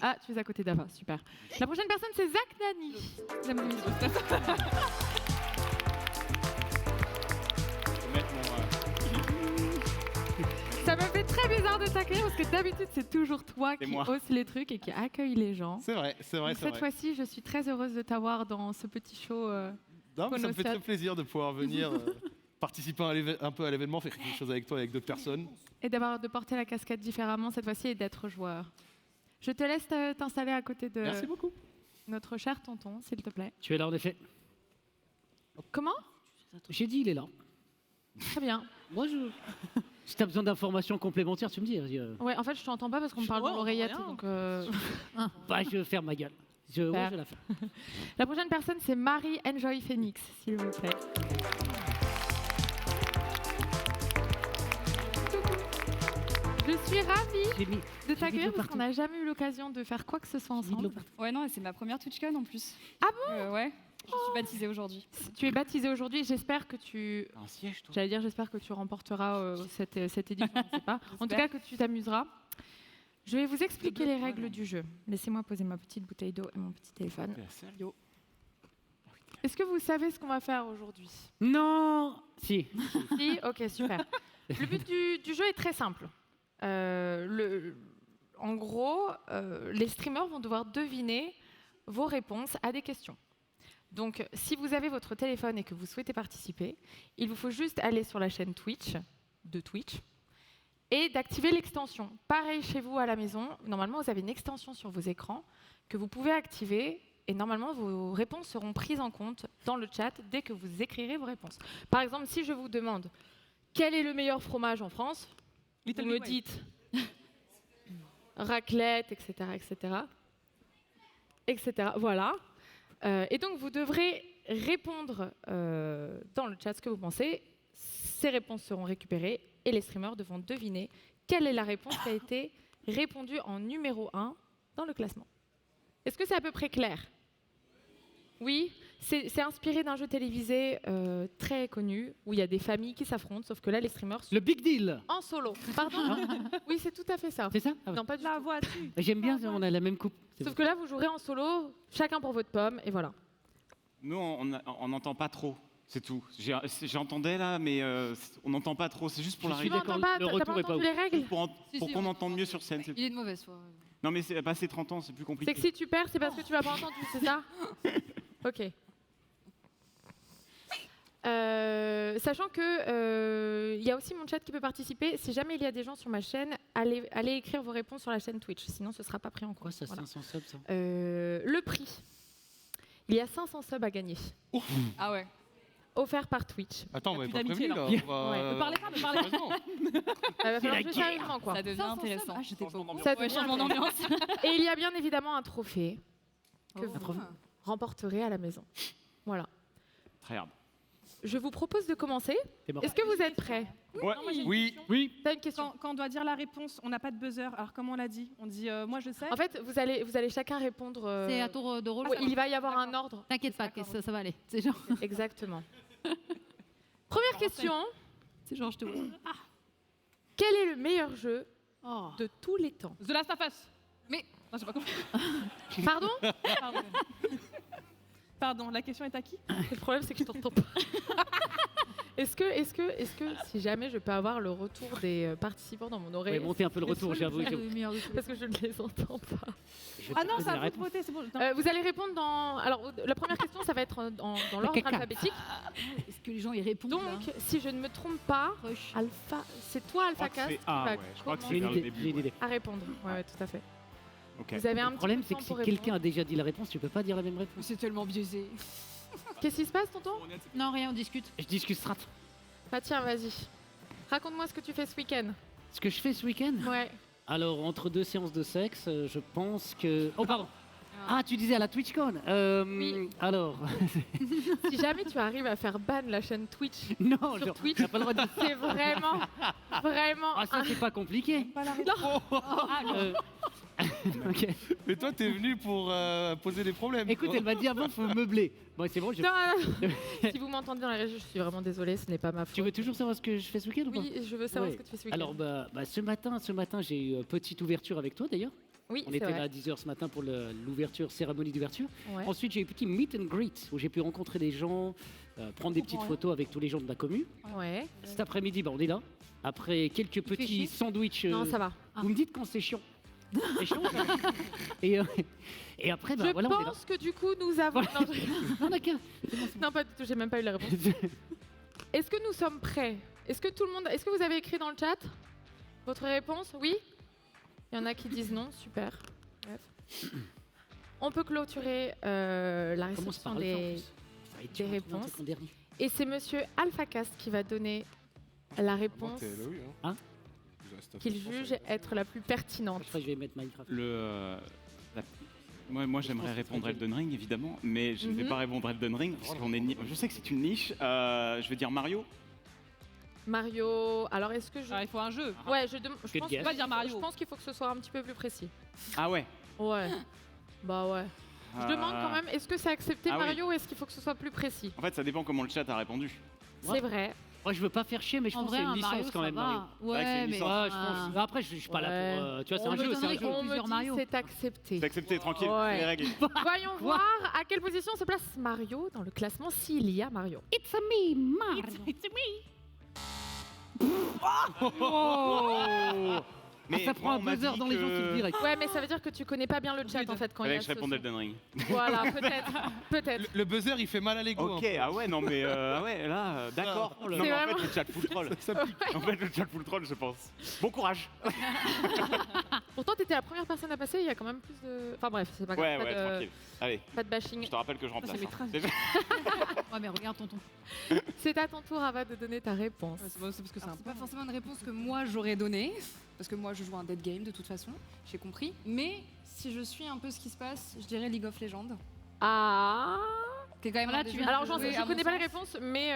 Ah, tu es à côté d'Ava, super. La prochaine personne, c'est Zach Nani. Mesdames et messieurs, Faut mettre mon, Ça me fait très bizarre de t'accueillir parce que d'habitude, c'est toujours toi C'est qui moi. hausse les trucs et qui accueille les gens. C'est vrai, c'est vrai, Donc, c'est cette vrai. fois-ci, je suis très heureuse de t'avoir dans ce petit show. Non, mais ça me fait Phonostat. très plaisir de pouvoir venir participer un peu à l'événement, faire quelque chose avec toi, avec d'autres personnes. Et de porter la casquette différemment cette fois-ci et d'être joueur. Je te laisse t'installer à côté de Merci beaucoup. notre cher tonton, s'il te plaît. Tu es là en effet. Comment? J'ai dit, il est là. Très bien. Moi, si t'as besoin d'informations complémentaires, tu me dis. Ouais, en fait, je t'entends pas parce qu'on me parle Ouais, dans on l'oreillette. entend rien. Donc, Bah, je vais faire ma gueule. Ouais, Super. je vais la faire. La prochaine personne, c'est Marie Enjoy Phoenix, s'il vous plaît. Je suis ravie J'ai mis. de t'accueillir parce partout. qu'on n'a jamais eu l'occasion de faire quoi que ce soit J'ai mis de l'eau ensemble. partout. Ouais, non, et c'est ma première TwitchCon en plus. Ah bon? Ouais, je suis baptisée aujourd'hui. Tu es baptisée aujourd'hui. J'espère que tu. Un siège, toi. J'allais dire, j'espère que tu remporteras cette édition. Je ne sais pas. En tout J'espère. cas, que tu t'amuseras. Je vais vous expliquer les règles du jeu. Laissez-moi poser ma petite bouteille d'eau et mon petit téléphone. Est-ce que vous savez ce qu'on va faire aujourd'hui? Non. Si. Si, ok, super. Le but du jeu est très simple. En gros, les streamers vont devoir deviner vos réponses à des questions. Donc, si vous avez votre téléphone et que vous souhaitez participer, il vous faut juste aller sur la chaîne Twitch de Twitch et d'activer l'extension. Pareil chez vous à la maison, normalement, vous avez une extension sur vos écrans que vous pouvez activer et normalement, vos réponses seront prises en compte dans le chat dès que vous écrirez vos réponses. Par exemple, si je vous demande quel est le meilleur fromage en France, vous me dites raclette, etc., etc., etc. Voilà. Et donc, vous devrez répondre dans le chat ce que vous pensez. Ces réponses seront récupérées et les streamers devront deviner quelle est la réponse qui a été répondue en numéro 1 dans le classement. Est-ce que c'est à peu près clair? Oui, c'est inspiré d'un jeu télévisé très connu où il y a des familles qui s'affrontent, sauf que là, les streamers sont Le Big Deal. en solo. Pardon? Oui, c'est tout à fait ça. C'est ça? Ah ouais. Non, pas du La tout. vois-tu? J'aime bien, on a la même coupe. C'est Sauf bon. que là, vous jouerez en solo, chacun pour votre pomme, et voilà. Nous, on n'entend pas trop. C'est tout. J'entendais là, mais on n'entend pas trop. C'est juste pour Je la suis Tu règle. d'accord, m'entends pas? le T'as retour pas est pas entendu les règles? Pour Si, qu'on entende mieux sur scène. Il est de mauvaise foi. Non, mais c'est passé 30 ans, c'est plus C'est compliqué. que si tu perds, c'est parce que tu m'as pas entendu, c'est ça? Ok. Sachant que il y a aussi mon chat qui peut participer. Si jamais il y a des gens sur ma chaîne, allez écrire vos réponses sur la chaîne Twitch. Sinon, ce ne sera pas pris en compte. Quoi, ça, Voilà. 500 subs, ça? Le prix. Il y a 500 subs à gagner. Ah ouais. Offert par Twitch. Attends, on Y a m'avait plus pas d'amitié, prévenu là. là. On va- Ouais. Ne parlez pas, ne parlez pas. Sérieusement. Va falloir la jouer guerre. sérieusement, quoi. Ça devient intéressant. Ah, j'étais pas au courant. Ça Ouais, devient changement d'ambiance. Et il y a bien évidemment un trophée que Oh. vous remporterez à la maison. Voilà. Très hard. Je vous propose de commencer. C'est mort. Est-ce que vous êtes prêts? Ouais. Oui. Oui. T'as une question? Quand on doit dire la réponse, on n'a pas de buzzer. Alors, comme on l'a dit, on dit moi je sais. En fait, vous allez chacun répondre. C'est à tour de rôle. Oui, il va y avoir un ordre. T'inquiète pas, que ça va aller. C'est genre, Exactement. Première question. c'est genre je te vois. Quel est le meilleur jeu Oh. de tous les temps? The Last of Us. Mais- Non, j'ai pas compris. Pardon? Pardon. Pardon, la question est à qui? Le problème, c'est que je t'entends pas. Est-ce que, si jamais je peux avoir le retour des participants dans mon Ouais, oreille, monter un peu le retour, j'avoue. Le meilleur de tous les parce que je ne les entends pas. Je vais Ah te non, donner ça la a vous de réponse. voter, c'est bon. Vous allez répondre dans. Alors, la première question, ça va être dans l'ordre caca. alphabétique. Est-ce que les gens y répondent là Donc, si je ne me trompe pas, Rush. Alpha, c'est toi, Alpha Cast, qui A, va ouais. Je crois que J'ai c'est une vers le idée. J'ai début. une idée. à répondre. Ouais, tout à fait. Ok. Vous avez un Le petit problème, peu de c'est temps que si pour quelqu'un a répondre. déjà dit la réponse, tu peux pas dire la même réponse. C'est tellement biaisé. Qu'est-ce qui se passe, tonton? Non, rien, on discute. Je discute strat. Bah tiens, vas-y. Raconte-moi ce que tu fais ce week-end. Ce que je fais ce week-end. Ouais. Alors, entre deux séances de sexe, je pense que. Oh, pardon. Ah, tu disais à la TwitchCon. Oui. Alors. Si jamais tu arrives à faire ban la chaîne Twitch, Non, Sur genre, Twitch. t'as pas le droit de dire. c'est vraiment, vraiment. Ah, ça, c'est pas compliqué. Pas la réponse. Euh, ok. Mais toi, t'es venu pour poser des problèmes. Écoute, elle m'a dit avant, faut meubler. Bon, c'est bon, je... Non, non. Si vous m'entendez dans la régie, je suis vraiment désolée, ce n'est pas ma faute. Tu veux toujours savoir ce que je fais ce week-end ou pas? Oui, je veux savoir Ouais. ce que tu fais ce week-end. Alors, ce matin, j'ai eu petite ouverture avec toi d'ailleurs. Oui, On c'est était vrai. là à 10h ce matin pour l'ouverture, cérémonie d'ouverture. Ouais. Ensuite, j'ai eu un petit meet and greet où j'ai pu rencontrer des gens, prendre des petites photos avec tous les gens de la commune. Ouais. Cet après-midi, on est là. Après quelques fait petits chier sandwichs. Non, ça va. Vous me dites quand c'est chiant. C'est chiant. ça. et après, Je voilà, on est là. pense que du coup, nous avons. Voilà. Non, je- Non, d'accord. non, pas du tout, j'ai même pas eu la réponse. Est-ce que nous sommes prêts? Est-ce que tout le monde. Est-ce que vous avez écrit dans le chat votre réponse? Oui? Il y en a qui disent non, super. Bref. On peut clôturer la Commence réception par le faire, en des. plus. Ça va être dur des de trouver un réponses. truc en dernier. Et c'est monsieur AlphaCast qui va donner la réponse Hein qu'il juge être la plus pertinente. Je crois que je vais mettre Minecraft. Moi j'aimerais répondre Elden Ring, évidemment, mais je ne vais Mhm. pas répondre Elden Ring, parce qu'on est je sais que c'est une niche. Je vais dire Mario. Mario. Alors est-ce que je. Ah, il faut un jeu. Ouais, je pense, Good guess. Pas dire Mario. je pense qu'il faut que ce soit un petit peu plus précis. Ah ouais. Ouais. Bah ouais. Je demande quand même, est-ce que c'est accepté Ah oui. Mario ou est-ce qu'il faut que ce soit plus précis? En fait, ça dépend comment le chat a répondu. C'est vrai. Moi, je veux pas faire chier, mais je En pense vrai, que c'est un une Mario, licence quand ça même, va. Mario. vrai que c'est Ouais, une mais. licence. Ouais, je pense. Après, je suis pas là pour. Tu vois, c'est On un me jeu, c'est un dit- jeu. on me Plusieurs dit Mario. c'est accepté. C'est accepté, tranquille, Ouais. c'est les règles. Voyons voir à quelle position se place Mario dans le classement s'il y a Mario. It's a me, Mario. Mais Ça prend moi, un on m'a buzzer dit dans les gens qui que- le direct. Ouais, mais ça veut dire que tu connais pas bien le chat en fait quand il y Fallait a que je ce réponde son. Elden Ring. Voilà, peut-être, peut-être. Le buzzer, il fait mal à l'ego. Ok, hein. ah ouais, non mais ah ouais, là, d'accord. Oh là Non, mais là. en C'est fait, le chat full troll. En fait, le chat full troll, je pense. Bon courage. Pourtant, t'étais la première personne à passer. Il y a quand même plus de. Enfin bref, c'est pas grave. Ouais, pas, ouais, de... tranquille. Allez, pas de bashing. je te rappelle que je remplace. c'est mes hein. traces. Déjà- Ouais, mais regarde tonton. C'est à ton tour, Ava, de donner ta réponse. C'est parce que c'est Alors, un c'est peu. pas forcément une réponse que moi j'aurais donnée, parce que moi je joue un dead game de toute façon, j'ai compris. Mais si je suis un peu ce qui se passe, je dirais League of Legends. Ah. Qui est quand même Voilà, un des tu jeux viens Alors, que j'en je sais, jouais, je à connais mon pas les sens. réponses, mais.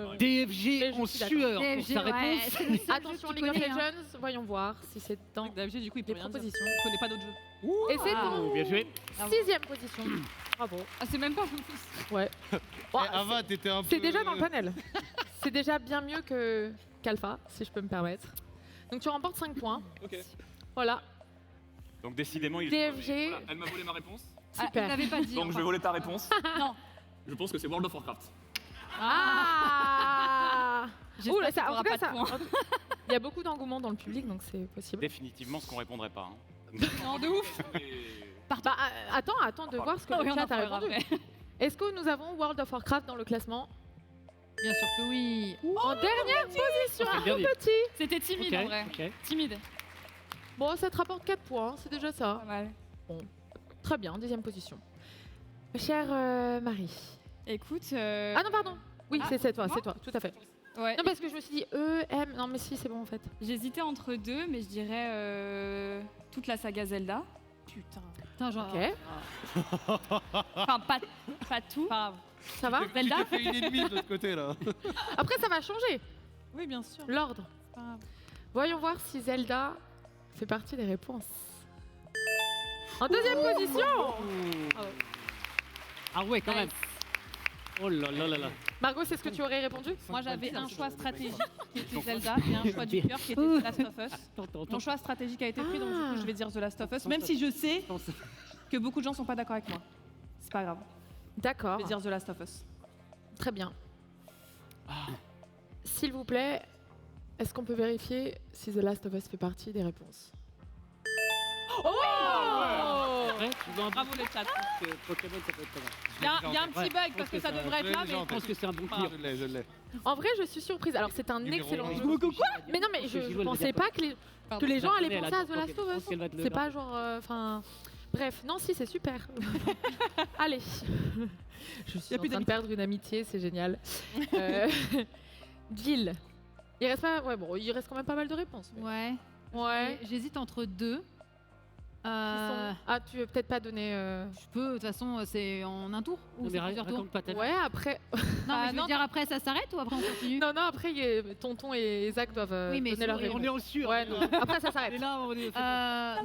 Mais DFG je en suis d'accord. sueur pour DFG, sa ouais, réponse. c'est le seul jeu Attention, que tu League of connais, hein. Legends, voyons voir si c'est dans David, du coup, il peut les rien dire. propositions. Je connais pas d'autres jeux. Et c'est dans Bien joué. 6ème position. Bravo. Ah, c'est même pas. Ouais. Bon, Eh, Ava, t'étais un peu. c'est déjà dans le panel. C'est déjà bien mieux qu'Alpha, si je peux me permettre. Donc tu remportes 5 points. Ok. Voilà, Donc décidément, il DFG, Voilà, elle m'a volé ma réponse. Ah, il super. l'avait pas dit. Donc je vais voler ta réponse. Non. Je pense que c'est World of Warcraft. Ah J'espère Ouh, là, que ça, en t'auras tout cas, pas de ça- il y a beaucoup d'engouement dans le public, donc c'est possible. définitivement ce qu'on répondrait pas. hein. Non, de ouf. Bah, attends de voir ce que Oh, le oui, on en chat a parlera répondu. après. Est-ce que nous avons World of Warcraft dans le classement? Bien sûr que oui. En dernière position, c'est un bien tout dit. petit. C'était timide en vrai. Ok. Timide. Bon, ça te rapporte 4 points, c'est déjà ça. Pas mal. Très bien, deuxième position. Chère Marie. Écoute. Ah non, pardon. Oui, Ah, c'est toi, moi c'est toi, tout à fait. Ouais. Non, parce que je me suis dit E, M. Non, mais si, c'est bon en fait. J'hésitais entre deux, mais je dirais toute la saga Zelda. Putain. Putain, genre. Ok, Enfin, pas tout. Pas grave. ça va. Tu t'es fait une ennemie de l'autre côté là. Après, ça va changer Oui, bien sûr. l'ordre. Pas grave. Voyons voir si Zelda fait partie des réponses. En deuxième position. Ah ouais, quand même. Oh là là là là. Margot, c'est ce que tu aurais répondu? Moi, j'avais un choix stratégique qui était Zelda et un choix du cœur qui était The Last of Us. Mon choix stratégique a été pris, donc du coup, je vais dire The Last of Us, même si je sais que beaucoup de gens sont pas d'accord avec moi. C'est pas grave. D'accord, Je vais dire The Last of Us. très bien. S'il vous plaît, est-ce qu'on peut vérifier si The Last of Us fait partie des réponses? Ouais, tu veux un Bravo le chat. que Pokémon, ça peut être pas mal. Il y a un petit bug parce que ça devrait être là, mais Je pense que c'est un bon client. Je l'ai. En vrai, je suis surprise. Alors, c'est un Numéro excellent un. jeu. Mais non, mais je pensais pas que les gens allaient penser à The Last of Us. C'est pas genre. Enfin. Bref, non, si, c'est super. Allez. Je suis en train de perdre une amitié, c'est génial. Jill. Il reste pas. Ouais, bon, il reste quand même pas mal de réponses. mais- Ouais. Ouais. J'hésite entre deux. Qui sont- Ah, tu veux peut-être pas donner. Je peux, de toute façon, c'est en un tour ou Non, c'est mais plusieurs tours. raconte pas ta vie. Ouais, après. Non, mais je veux non, dire, après, ça s'arrête ou après on continue? Non, non, après, Tonton et Zach doivent Oui, mais donner leur sinon, réponse. On est en sûr. Ouais, non. Après, ça Et s'arrête. là, on est.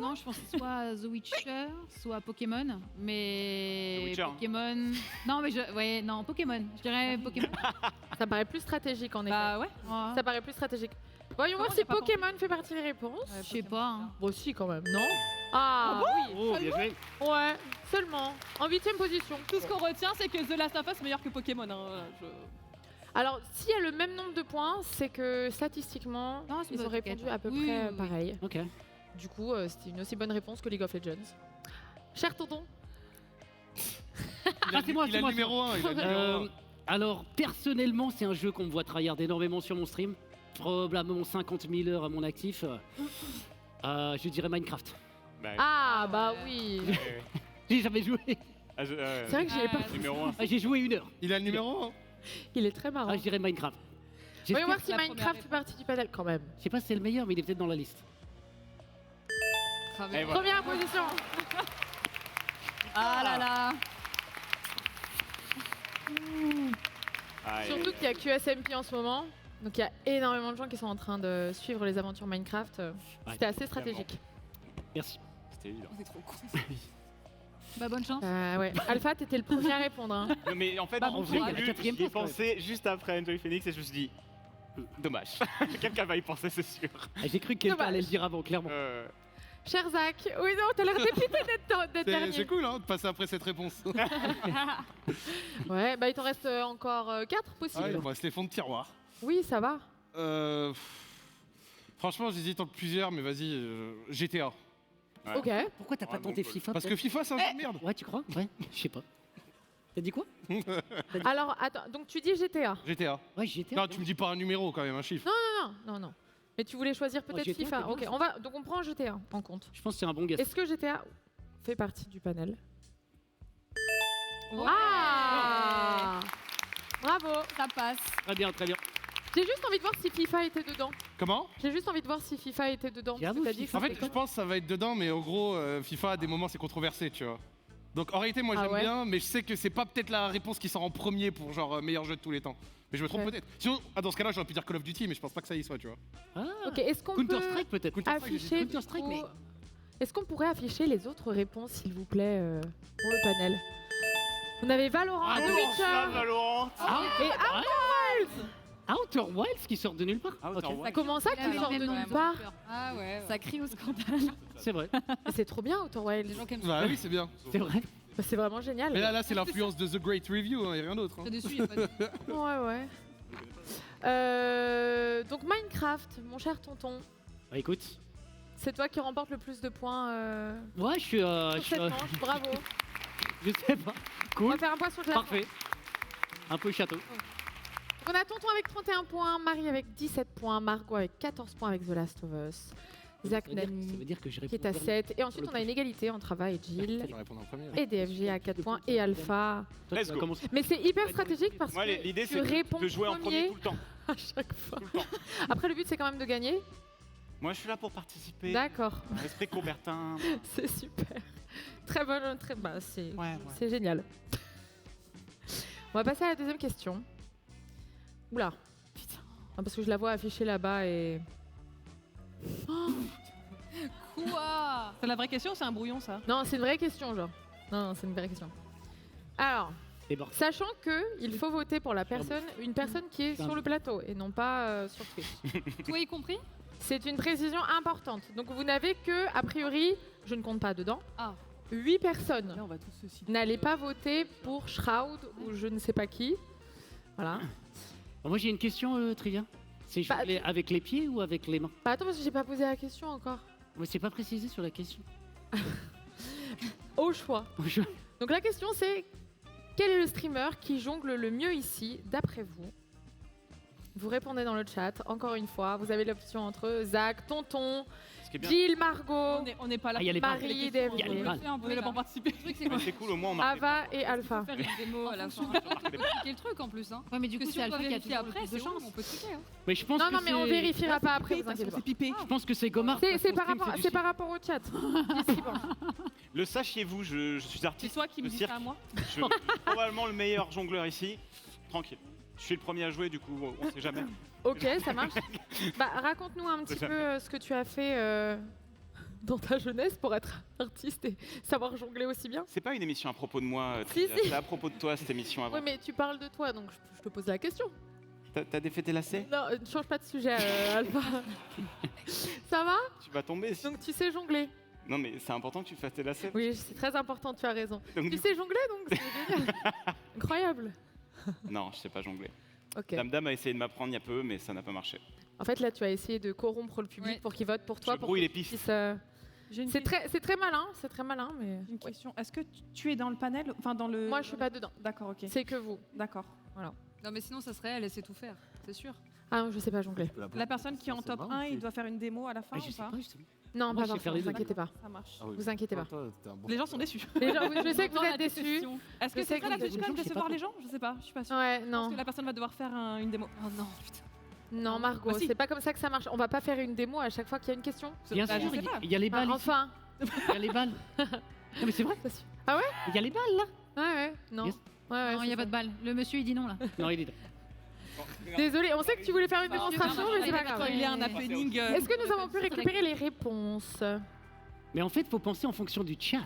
Non, je pense que soit The Witcher, soit Pokémon, mais The Witcher. Pokémon. Non, mais ouais, non, Pokémon. Je dirais Pokémon. Ça me paraît plus stratégique en effet. Bah ouais. Ouais. Ça paraît plus stratégique. Voyons voir Comment si j'ai pas Pokémon fait partie des réponses. Je sais pas. Hein. Bon, si, quand même. Non? Ah oui. Oh, bien joué. Ouais, seulement. En 8e position. Tout ce qu'on retient, c'est que The Last of Us est meilleur que Pokémon. Hein. Voilà, Alors, s'il y a le même nombre de points, c'est que statistiquement, Non, c'est ils pas ont répondu t'inquiète. à peu Oui, près oui, oui. pareil. Ok. Du coup, c'était une aussi bonne réponse que League of Legends. Cher tonton. Ah, c'est moi, Il c'est a moi, le numéro 1. Il a le numéro 1. Alors, personnellement, c'est un jeu qu'on me voit tryhard énormément sur mon stream. Probablement 50 000 heures à mon actif. Je dirais Minecraft. Ah, bah oui. J'ai jamais joué. C'est vrai que j'y ai pas. Numéro 1. J'ai joué 1 heure. Il a le numéro 1. Il est très marrant. Je dirais Minecraft. Voyons voir si la Minecraft première fait partie du panel quand même. Je sais pas si c'est le meilleur, mais il est peut-être dans la liste. Et voilà. Première position. Ah là là. Surtout qu'il y a QSMP en ce moment. Donc il y a énormément de gens qui sont en train de suivre les aventures Minecraft. C'était assez stratégique. Merci. C'était évident. On est trop cons. Bah, bonne chance. Ouais. Alpha, t'étais le premier à répondre. Hein. Non, mais en fait, Bah, bon, j'ai il y a la vu, 4e j'y ai place, quand pensé juste après Enjoy Phoenix et je me suis dit, dommage. Quelqu'un va y penser, c'est sûr. J'ai cru que quelqu'un Dommage. allait le dire avant, clairement. Cher Zach. Oui, non, t'as l'air dépité d'être dernier. C'est cool hein, de passer après cette réponse. Ouais, bah il t'en reste encore 4 Ah, possibles. il me reste les fonds de tiroir. Oui, ça va. Franchement, j'hésite entre plusieurs, mais vas-y, GTA. Ouais. Ok. Pourquoi t'as pas tenté FIFA Parce que peut-être FIFA, c'est un jeu de merde. Ouais, tu crois Ouais, je sais pas. T'as dit quoi Alors, attends, donc tu dis GTA. GTA. Ouais, j'étais. Non, tu me dis pas un numéro quand même, un chiffre. Non. Mais tu voulais choisir peut-être GTA, FIFA. c'est bien, Ok, donc on prend GTA en compte. Je pense que c'est un bon guess. Est-ce que GTA fait partie du panel? Ouais. Ah Bravo. Ça passe. Très bien, très bien. J'ai juste envie de voir si FIFA était dedans. Comment? J'ai juste envie de voir si FIFA était dedans. J'avoue, T'as dit que En fait, c'était je pense que ça va être dedans, mais en gros, FIFA, à des moments, c'est controversé, tu vois. Donc en réalité, moi, Ah j'aime ouais bien, mais je sais que c'est pas peut-être la réponse qui sort en premier pour genre meilleur jeu de tous les temps. Mais je me trompe Ouais. peut-être. Sinon, dans ce cas-là, j'aurais pu dire Call of Duty, mais je pense pas que ça y soit, tu vois. Ah, Ok, est-ce qu'on peut Counter-Strike peut-être. Counter-Strike, j'ai dit afficher du Counter-Strike, coup- mais- Est-ce qu'on pourrait afficher les autres réponses, s'il vous plaît, pour le panel? On avait Valorant, Ah The non, Witcher Valorant. et Outer Wilds qui sort de nulle part. Outer Ok. Wilds. comment ça Il a qui le sort même de nom, nulle ils ont part? peur. Ah ouais. Ça crie au scandale. C'est vrai, Mais c'est trop bien, Outer Wilds. Les gens qui aiment Bah oui, c'est bien. c'est vrai. Bah, c'est vraiment génial. Mais là, c'est l'influence de The Great Review, hein, et rien d'autre. hein. ça dessus, il y a pas de... Ouais. Donc Minecraft, mon cher tonton, Bah écoute, c'est toi qui remporte le plus de points ouais, je suis. sur cette manche. Bravo. Je sais pas. On Cool. va faire un point sur le classement. Parfait. Un peu château. Donc, on a tonton avec 31 points, Marie avec 17 points, Margot avec 14 points avec The Last of Us, Zach Ça veut Nani dire que je qui est à réponds 7. Et ensuite, on a une égalité entre Ava et Je Jill. vais répondre en premier. Et DFG à 4 points et Alpha. Toi, Let's tu vas go. commencer. Mais c'est hyper stratégique parce Moi, que l'idée, tu c'est réponds de jouer en premier tout le temps. à chaque fois. Tout le temps. Après, le but, c'est quand même de gagner. Moi, je suis là pour participer. D'accord, Esprit Coubertin. c'est super. Très bonne, très bas, c'est Ouais. c'est génial. On va passer à la deuxième question. Oula, putain. Ah, parce que je la vois affichée là-bas et... Quoi? C'est la vraie question ou c'est un brouillon, ça? Non, c'est une vraie question, genre. Non, c'est une vraie question. Alors, C'est bon. sachant que il faut voter pour la personne, une personne qui est sur le plateau et non pas sur Twitch. Toi y compris? C'est une précision importante. Donc vous n'avez que, a priori, je ne compte pas dedans, Ah. 8 personnes. Là, on va tous se citer. N'allez pas voter pour Shroud ou je ne sais pas qui. Voilà. Moi j'ai une question, Trivia. C'est Bah, jongler avec les pieds ou avec les mains? Bah attends, parce que j'ai pas posé la question encore. Mais c'est pas précisé sur la question. Au choix. Donc la question c'est, quel est le streamer qui jongle le mieux ici, d'après vous? Vous répondez dans le chat, encore une fois. Vous avez l'option entre Zach, Tonton, Ce qui est bien. Jill, Margot, On n'est pas là Ah, il y a les Marie, Il y a DFG, les balles. on est là pour participer. Le truc, c'est Mais c'est cool, au moins, on marque. Ava et Alpha. faire une démo à la fin. Compliquer le truc en plus. Hein. Ouais, mais du coup, Parce que c'est si on Alpha doit qui a vérifier toujours le après, plus de c'est chance. bon, on peut checker. Hein. Mais je pense Non, que non, mais on c'est- vérifiera pas après, vous Parce que inquiétez c'est pas. pipé. Je pense que c'est Gomard. C'est parce que son par, stream rapport, fait du c'est par rapport au chat. Distribuant. Le sachiez-vous, je suis C'est artiste toi qui me de dis cirque. ça à moi? Je suis probablement le meilleur jongleur ici. Tranquille. Je suis le premier à jouer, du coup, on sait jamais. Ok, ça marche. Bah, raconte-nous un petit peu ce que tu as fait dans ta jeunesse pour être artiste et savoir jongler aussi bien. C'est pas une émission à propos de moi, Si, Trivia, si. c'est à propos de toi, cette émission avant. Oui, mais tu parles de toi, donc je te pose la question. T'as défait lacets? Non, ne change pas de sujet, Alpha. Ça va? Tu vas tomber. Donc tu sais jongler. Non, mais c'est important que tu fasses tes lacets. Oui, c'est très important, tu as raison. Donc, Tu du sais jongler donc, c'est génial. Incroyable. Non, je sais pas jongler. Ok. Dame a essayé de m'apprendre il y a peu, mais ça n'a pas marché. En fait, là, tu as essayé de corrompre le public pour qu'il vote pour toi. Je pour brouille que les tu pistes. puisses, c'est très malin, mais. Une question. Est-ce que tu es dans le panel, enfin dans le. Moi, je suis pas dedans. D'accord, ok. C'est que vous. D'accord. Voilà. Non, mais sinon, ça serait elle sait tout faire, c'est sûr. Ah non, je sais pas jongler. La personne qui est en top 1, il doit faire une démo à la fin Ah, je ou sais pas pas, justement. Non, Moi, pas je sais faire forcément, les vous deux. inquiétez pas. Ça marche. Vous inquiétez pas. Les gens sont déçus. Les gens, je sais que vous Dans êtes la déçus. déception. Est-ce que Je sais c'est que ça la vous êtes Twitch Cam déçus. décevoir les gens? Je sais pas, je suis pas sûre. Ouais, Je pense non. que la personne va devoir faire une démo. Oh non, putain. Non, Margot, Bah, si. c'est pas comme ça que ça marche. On va pas faire une démo à chaque fois qu'il y a une question. Bien Bah, sûr, je sais pas. il y a les balles. Enfin. Il y a les balles. Non, mais c'est vrai. Ah ouais? Il y a les balles là. Ouais. Non. Yes. Ouais, Non, il n'y a pas de balle. Le monsieur, il dit non là. Non, il est. Désolé, on sait que tu voulais faire une démonstration, mais c'est pas grave. Il y a un happening. Est-ce que nous avons pu récupérer les réponses? Mais en fait, il faut penser en fonction du chat.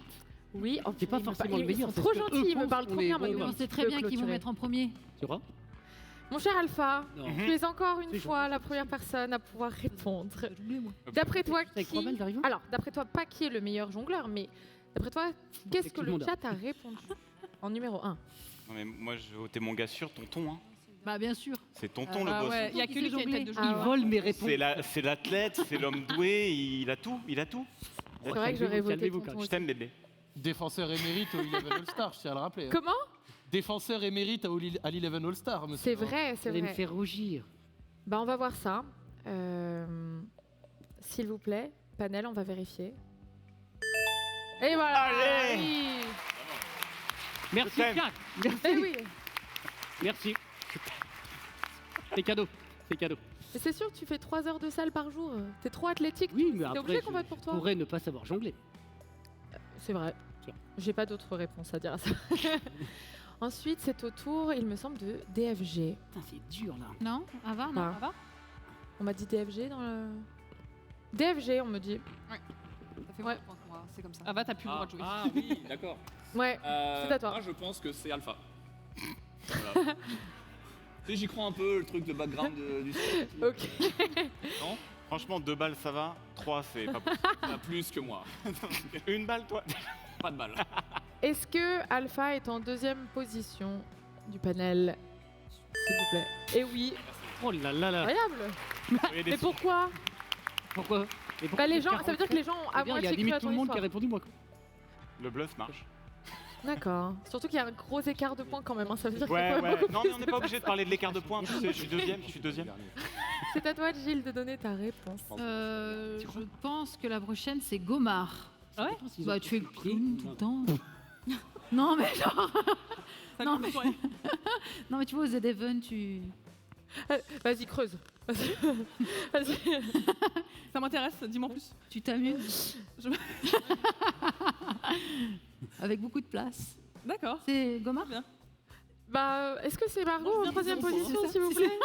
Oui, C'est pas forcément le meilleur. Ils sont trop c'est ce que gentils, eux ils me pensent parlent qu'on trop est bien bon, maintenant. On sait très peux bien qu'ils vont clôturer. mettre en premier. Tu vois. Mon cher Alpha, Non. tu es encore une C'est fois la première personne à pouvoir répondre. J'ai oublié, moi. D'après toi, Avec 3 balles d'arrivant. Alors, d'après toi, pas qui est le meilleur jongleur, mais d'après toi, qu'est-ce C'est que tout le le monde. chat a répondu en numéro 1? Non, mais moi, je vais voter mon gars sûr, Tonton. Hein. Bah bien sûr. C'est Tonton le Ah boss. ouais, il y a que lui qui a une tête de Ah Il ouais. vole mes réponses. C'est l'athlète, c'est l'homme doué, il a tout. C'est vrai que j'aurais voté Calmez-vous, Tonton Je aussi. t'aime, bébé. Défenseur émérite au Eleven All-Star, je tiens à le rappeler. hein. Comment? Défenseur émérite à l'Eleven All-Star, monsieur. C'est vrai, Vous c'est allez me vrai. faire rougir. Bah, on va voir ça. S'il vous plaît, panel, on va vérifier. Et voilà. Allez. Oui. Merci, t'aime. chat. Eh oui. Merci. C'est cadeau. C'est cadeau. Mais c'est sûr, tu fais 3 heures de salle par jour. T'es trop athlétique. Oui, mais T'es après, obligé qu'on vote pour je toi. pourrais ne pas savoir jongler. C'est vrai. Tiens. J'ai pas d'autres réponses à dire à ça. Ensuite, c'est au tour, il me semble, de DFG. Putain, c'est dur là. Non, Ava, non. Ah. Ava On m'a dit DFG dans le... DFG, on me dit. Ça fait Ouais. beaucoup de points pour moi, c'est comme ça. Ah bah t'as plus le droit de jouer. Ah oui, d'accord. Ouais, c'est à toi. Moi, je pense que c'est Alpha. Voilà. Tu sais, j'y crois un peu, le truc de background du set. Ok. Non, Franchement, 2 balles, ça va. 3, c'est pas possible. t'as plus que moi. Une balle, toi. Pas de balle. Est-ce que Alpha est en deuxième position du panel? S'il vous plaît. Et oui, Oh là là là. incroyable. Mais pourquoi? Pourquoi Bah les gens, ça veut dire que les gens ont à Il y a moitié cru limite à tout ton le monde qui a histoire. répondu moi. Le bluff marche. D'accord. Surtout qu'il y a un gros écart de points quand même. Hein. Ça veut dire Ouais, qu'il y a ouais. beaucoup Non, plus mais on n'est pas obligé de parler de l'écart de points. Tu sais, je suis deuxième. C'est à toi, Gilles, de donner ta réponse. Je pense que la prochaine, c'est Gomard. Ouais. Bah, tu es clown tout le temps. Non, mais genre. Ça Non, compte, mais... ouais. non, mais tu vois, aux Even, tu. Vas-y, creuse. Vas-y. Ça m'intéresse, dis-moi en plus. Tu t'amuses. Je- Avec beaucoup de place. D'accord. C'est Gomard? Bien. Bah, est-ce que c'est Margot Non, je en viens troisième de dire position, ça. s'il vous plaît?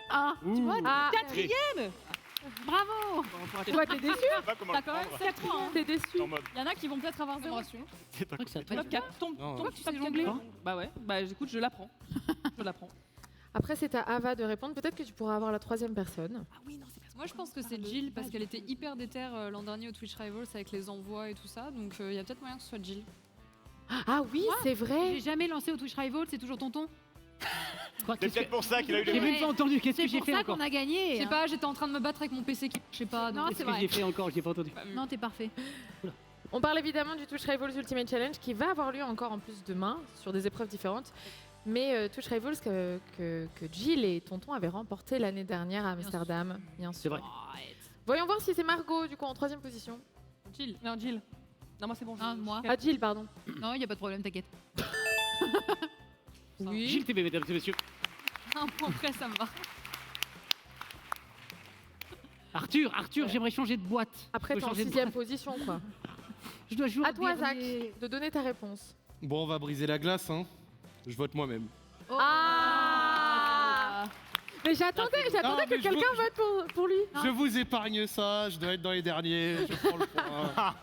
Ah, tu vois, Ah, bravo. toi, t'es déçu? Pas comment T'as quand même 4 points. Hein. T'es déçu? En mode, Il y en a qui vont peut-être avoir 0. c'est pas Je crois que ça Top 4. Tombe, Non, tombe, non. tu sais jongler. Bah ouais, bah écoute, je l'apprends. Je l'apprends. Après, c'est à Ava de répondre. Peut-être que tu pourras avoir la troisième personne. Ah oui, non, c'est pas Moi, je pense que c'est Jill parce qu'elle était hyper déter l'an dernier au Twitch Rivals avec les envois et tout ça. Donc, il y a peut-être moyen que ce soit Jill. Ah oui, c'est vrai. J'ai jamais lancé au Twitch Rival, c'est toujours tonton. C'est peut-être pour ça qu'il a eu J'ai les même pas entendu. Qu'est-ce que C'est j'ai pour fait ça encore qu'on a Je gagné. sais hein. pas, j'étais en train de me battre avec mon PC qui. Je sais pas. Non, donc- c'est Qu'est-ce que vrai. j'ai fait encore J'ai pas entendu. Bah, Non, t'es parfait. On parle évidemment du Twitch Rivals Ultimate Challenge qui va avoir lieu encore en plus demain sur des épreuves différentes. Mais Twitch Rivals que Jill et Tonton avaient remporté l'année dernière à Amsterdam, bien sûr. C'est vrai. Voyons voir si c'est Margot du coup en troisième position. Jill. Non, Jill. Non, moi c'est bon. Ah, moi. Ah Jill, pardon. Non, il n'y a pas de problème, t'inquiète. Oui. Gilles TV, mesdames et messieurs. Un point près, ça me va. Arthur, j'aimerais changer de boîte. Après Je t'es dois en changer de sixième boîte. position quoi. Je dois jouer À au toi Zach dernier. de donner ta réponse. Bon, on va briser la glace, hein. Je vote moi-même. Ah Mais j'attendais Non, que mais je quelqu'un vous- vote pour lui. Je vous épargne ça, je dois être dans les derniers, je prends le point.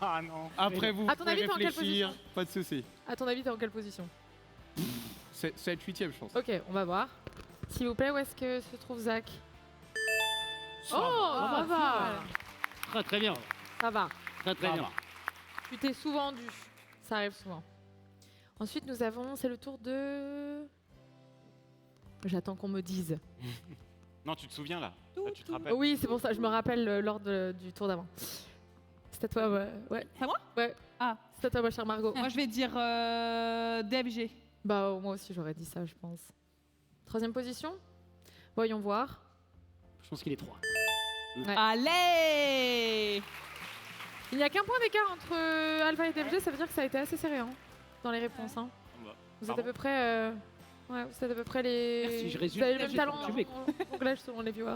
Ah non. Après, vous À ton pouvez avis, t'es en quelle réfléchir, position pas de souci. À ton avis t'es en quelle position? 7, 8ème, je pense. Ok, on va voir. S'il vous plaît, où est-ce que se trouve Zach? Ça Oh, va. ça va. Très très bien. Ça va. Très très bien. Tu t'es souvent dû. Ça arrive souvent. Ensuite, nous avons... C'est le tour de... J'attends qu'on me dise. Non, tu te souviens là? Ah, tu te rappelles? Oui, c'est pour ça. Je me rappelle lors du tour d'avant. C'est à toi, ouais. C'est à moi? Ouais. Ah. C'est à toi, ma chère Margot. Moi, je vais dire DFG. Bah, moi aussi, j'aurais dit ça, je pense. Troisième position. Voyons voir. Je pense qu'il est 3. Ouais. Allez! Il n'y a qu'un point d'écart entre Alpha et DFG, ça veut dire que ça a été assez serré dans les réponses. Hein. Vous êtes à peu près... Ouais, vous êtes à peu près les... Merci, je résume. Vous avez le même J'ai talent contribué. en jonglage selon les viewers.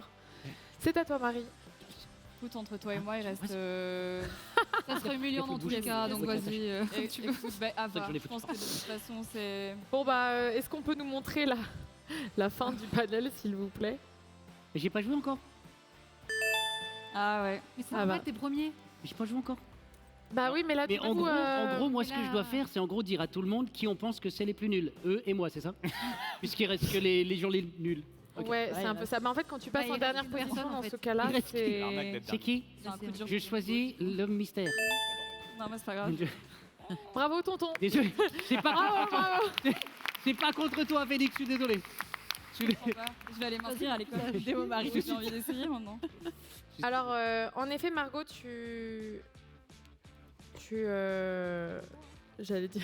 C'est à toi, Marie. Écoute, entre toi et moi, il reste... Ça serait humiliant dans tous les cas, donc vas-y. tu veux Ava, j'en ai je pense que de toute façon, c'est... Bon, bah, est-ce qu'on peut nous montrer la fin du panel, s'il vous plaît? Mais j'ai pas joué encore. Ah ouais. Mais c'est Ah normal, bah. t'es premier. Mais j'ai pas joué encore. Bah oui, mais là, Mais du en coup, gros, moi, ce mais que je là- dois faire, c'est en gros dire à tout le monde qui on pense que c'est les plus nuls. Eux et moi, c'est ça? Puisqu'il reste que les gens les nuls. Ok. Ouais, c'est un peu ça. Mais en fait, quand tu passes Bah, en il dernière reste une position, personne, en dans fait. ce cas-là, Il reste c'est... L'arnaque d'être C'est qui? C'est un coup dur. Je choisis l'homme mystère. Non, mais c'est pas grave. Bravo, tonton. Désolé, c'est pas Bravo, contre toi. bravo. C'est pas contre toi, Félix, je suis désolé. Je vais aller m'inscrire à l'école. Démo Marie, j'ai envie d'essayer maintenant. Alors, en effet, Margot, tu... J'allais dire...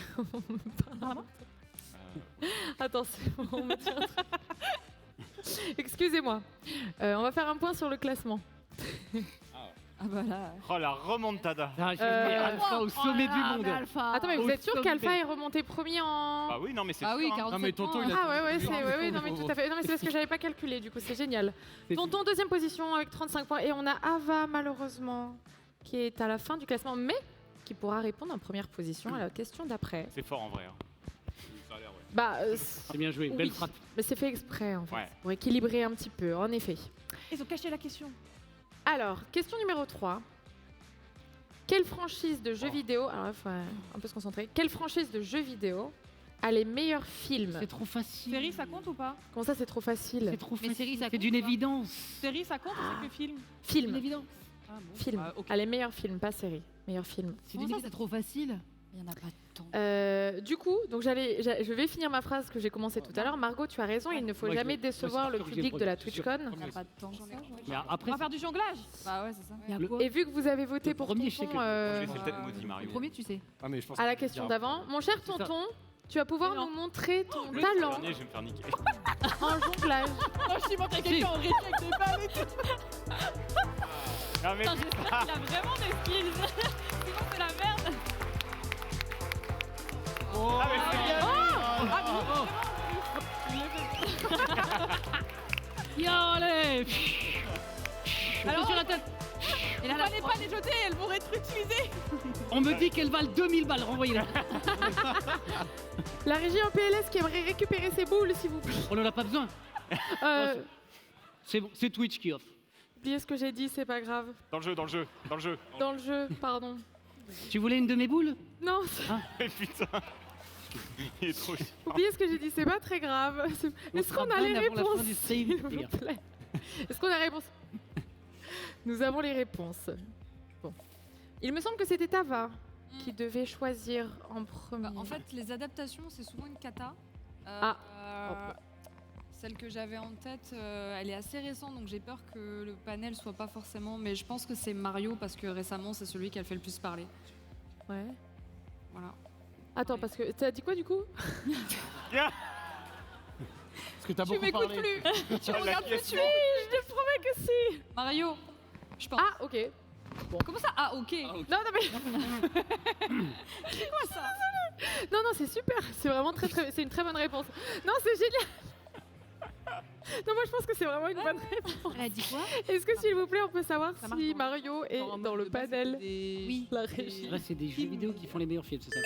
Attends, c'est bon, on me tient un truc. Excusez-moi. On va faire un point sur le classement. Ah bah là... Oh la remontada. Ah, je vais Alpha au sommet du monde. Attends, mais vous Au êtes sûr sommet. qu'Alpha est remonté premier en... Bah oui, non mais c'est Ah oui, sûr. hein. 47 Non, mais tonton, il a- Ah ouais, Oui, ouais, non mais tout à fait. Non mais c'est parce que j'avais pas calculé, du coup c'est génial. C'est- Tonton deuxième position avec 35 points et on a Ava malheureusement qui est à la fin du classement mais qui pourra répondre en première position à la question d'après. C'est fort en vrai. hein. Ça a l'air, ouais. Bah C'est bien joué, belle oui, frappe. mais c'est fait exprès en fait Ouais. pour équilibrer un petit peu en effet. Ils ont caché la question. Alors, question numéro 3. Quelle franchise de jeux vidéo, alors il faut un peu se concentrer, quelle franchise de jeux vidéo a les meilleurs films? C'est trop facile. Série, ça compte ou pas? Comment ça c'est trop facile? C'est trop Mais facile. série, ça C'est compte d'une ou pas évidence. Série, ça compte ou c'est que film? Film. évident. Ah bon. Film. Ah, ok. Ah, les meilleurs films, pas série. Meilleurs films. Comment ça, c'est trop facile? Il y en a pas tant. Du coup, donc je vais finir ma phrase que j'ai commencée tout à l'heure. Margot, tu as raison, il ne faut Moi, je jamais vais- moi, décevoir c'est le sûr que je public vais de la le prendre, c'est sûr. TwitchCon. Il y en a pas tant que ça. Mais On après, va faire du jonglage. Bah ouais, c'est ça. Il y a Le- quoi? Et vu que vous avez voté Le pour premier, je sais tonton que- Je vais essayer peut-être maudit Le Mario. premier, tu sais. Ah, mais je pense à la que- question d'avant, mon cher C'est ça. tonton, tu vas pouvoir Non. nous montrer ton Le talent dernier, je vais me faire niquer. en jonglage. Moi, je suis montré à quelqu'un en régie avec des balles et tout. Non mais Putain, j'espère qu'il a vraiment des skills. Sinon, c'est la merde. Ah mais c'est bien. Yo, allez. Alors, sur la tête. il fallait pas les jeter, elles vont être utilisées. On me dit qu'elles valent 2000 balles, renvoyez-la. La régie en PLS qui aimerait récupérer ses boules, s'il vous plaît. On n'en a pas besoin. C'est bon, c'est Twitch qui offre. Oubliez ce que j'ai dit, c'est pas grave. Dans le jeu, dans le jeu, dans le jeu. Dans le jeu, pardon. Tu voulais une de mes boules? Non, Mais putain. Il est trop chiant. oubliez ce que j'ai dit, c'est pas très grave. Est-ce sera qu'on a les bonne avant la fin réponses, du stream, s'il les vous gars. plaît? Est-ce qu'on a les réponses? Nous avons les réponses. Bon. Il me semble que c'était Ava qui devait choisir en premier. Bah, en fait, les adaptations, c'est souvent une cata. Ah. Celle que j'avais en tête, elle est assez récente, donc j'ai peur que le panel soit pas forcément. Mais je pense que c'est Mario parce que récemment, c'est celui qui a fait le plus parler. Ouais. Voilà. Attends, parce que t'as dit quoi du coup? Parce que t'as Tu beaucoup m'écoutes parlé. plus. Tu regardes plus dessus. Je te promets que si. Mario, je pense. Ah, ok. Comment ça? Ah, ok. Non, non, mais. C'est quoi ça? Non, non, c'est super. C'est vraiment c'est une très bonne réponse. Non, c'est génial. Non, moi je pense que c'est vraiment une bonne réponse. Elle a dit quoi? Est-ce que s'il vous plaît, on peut savoir Ça marche si dans- Mario est dans le panel? Oui. La régie. Là, c'est des jeux vidéo qui font les meilleurs films, c'est ça?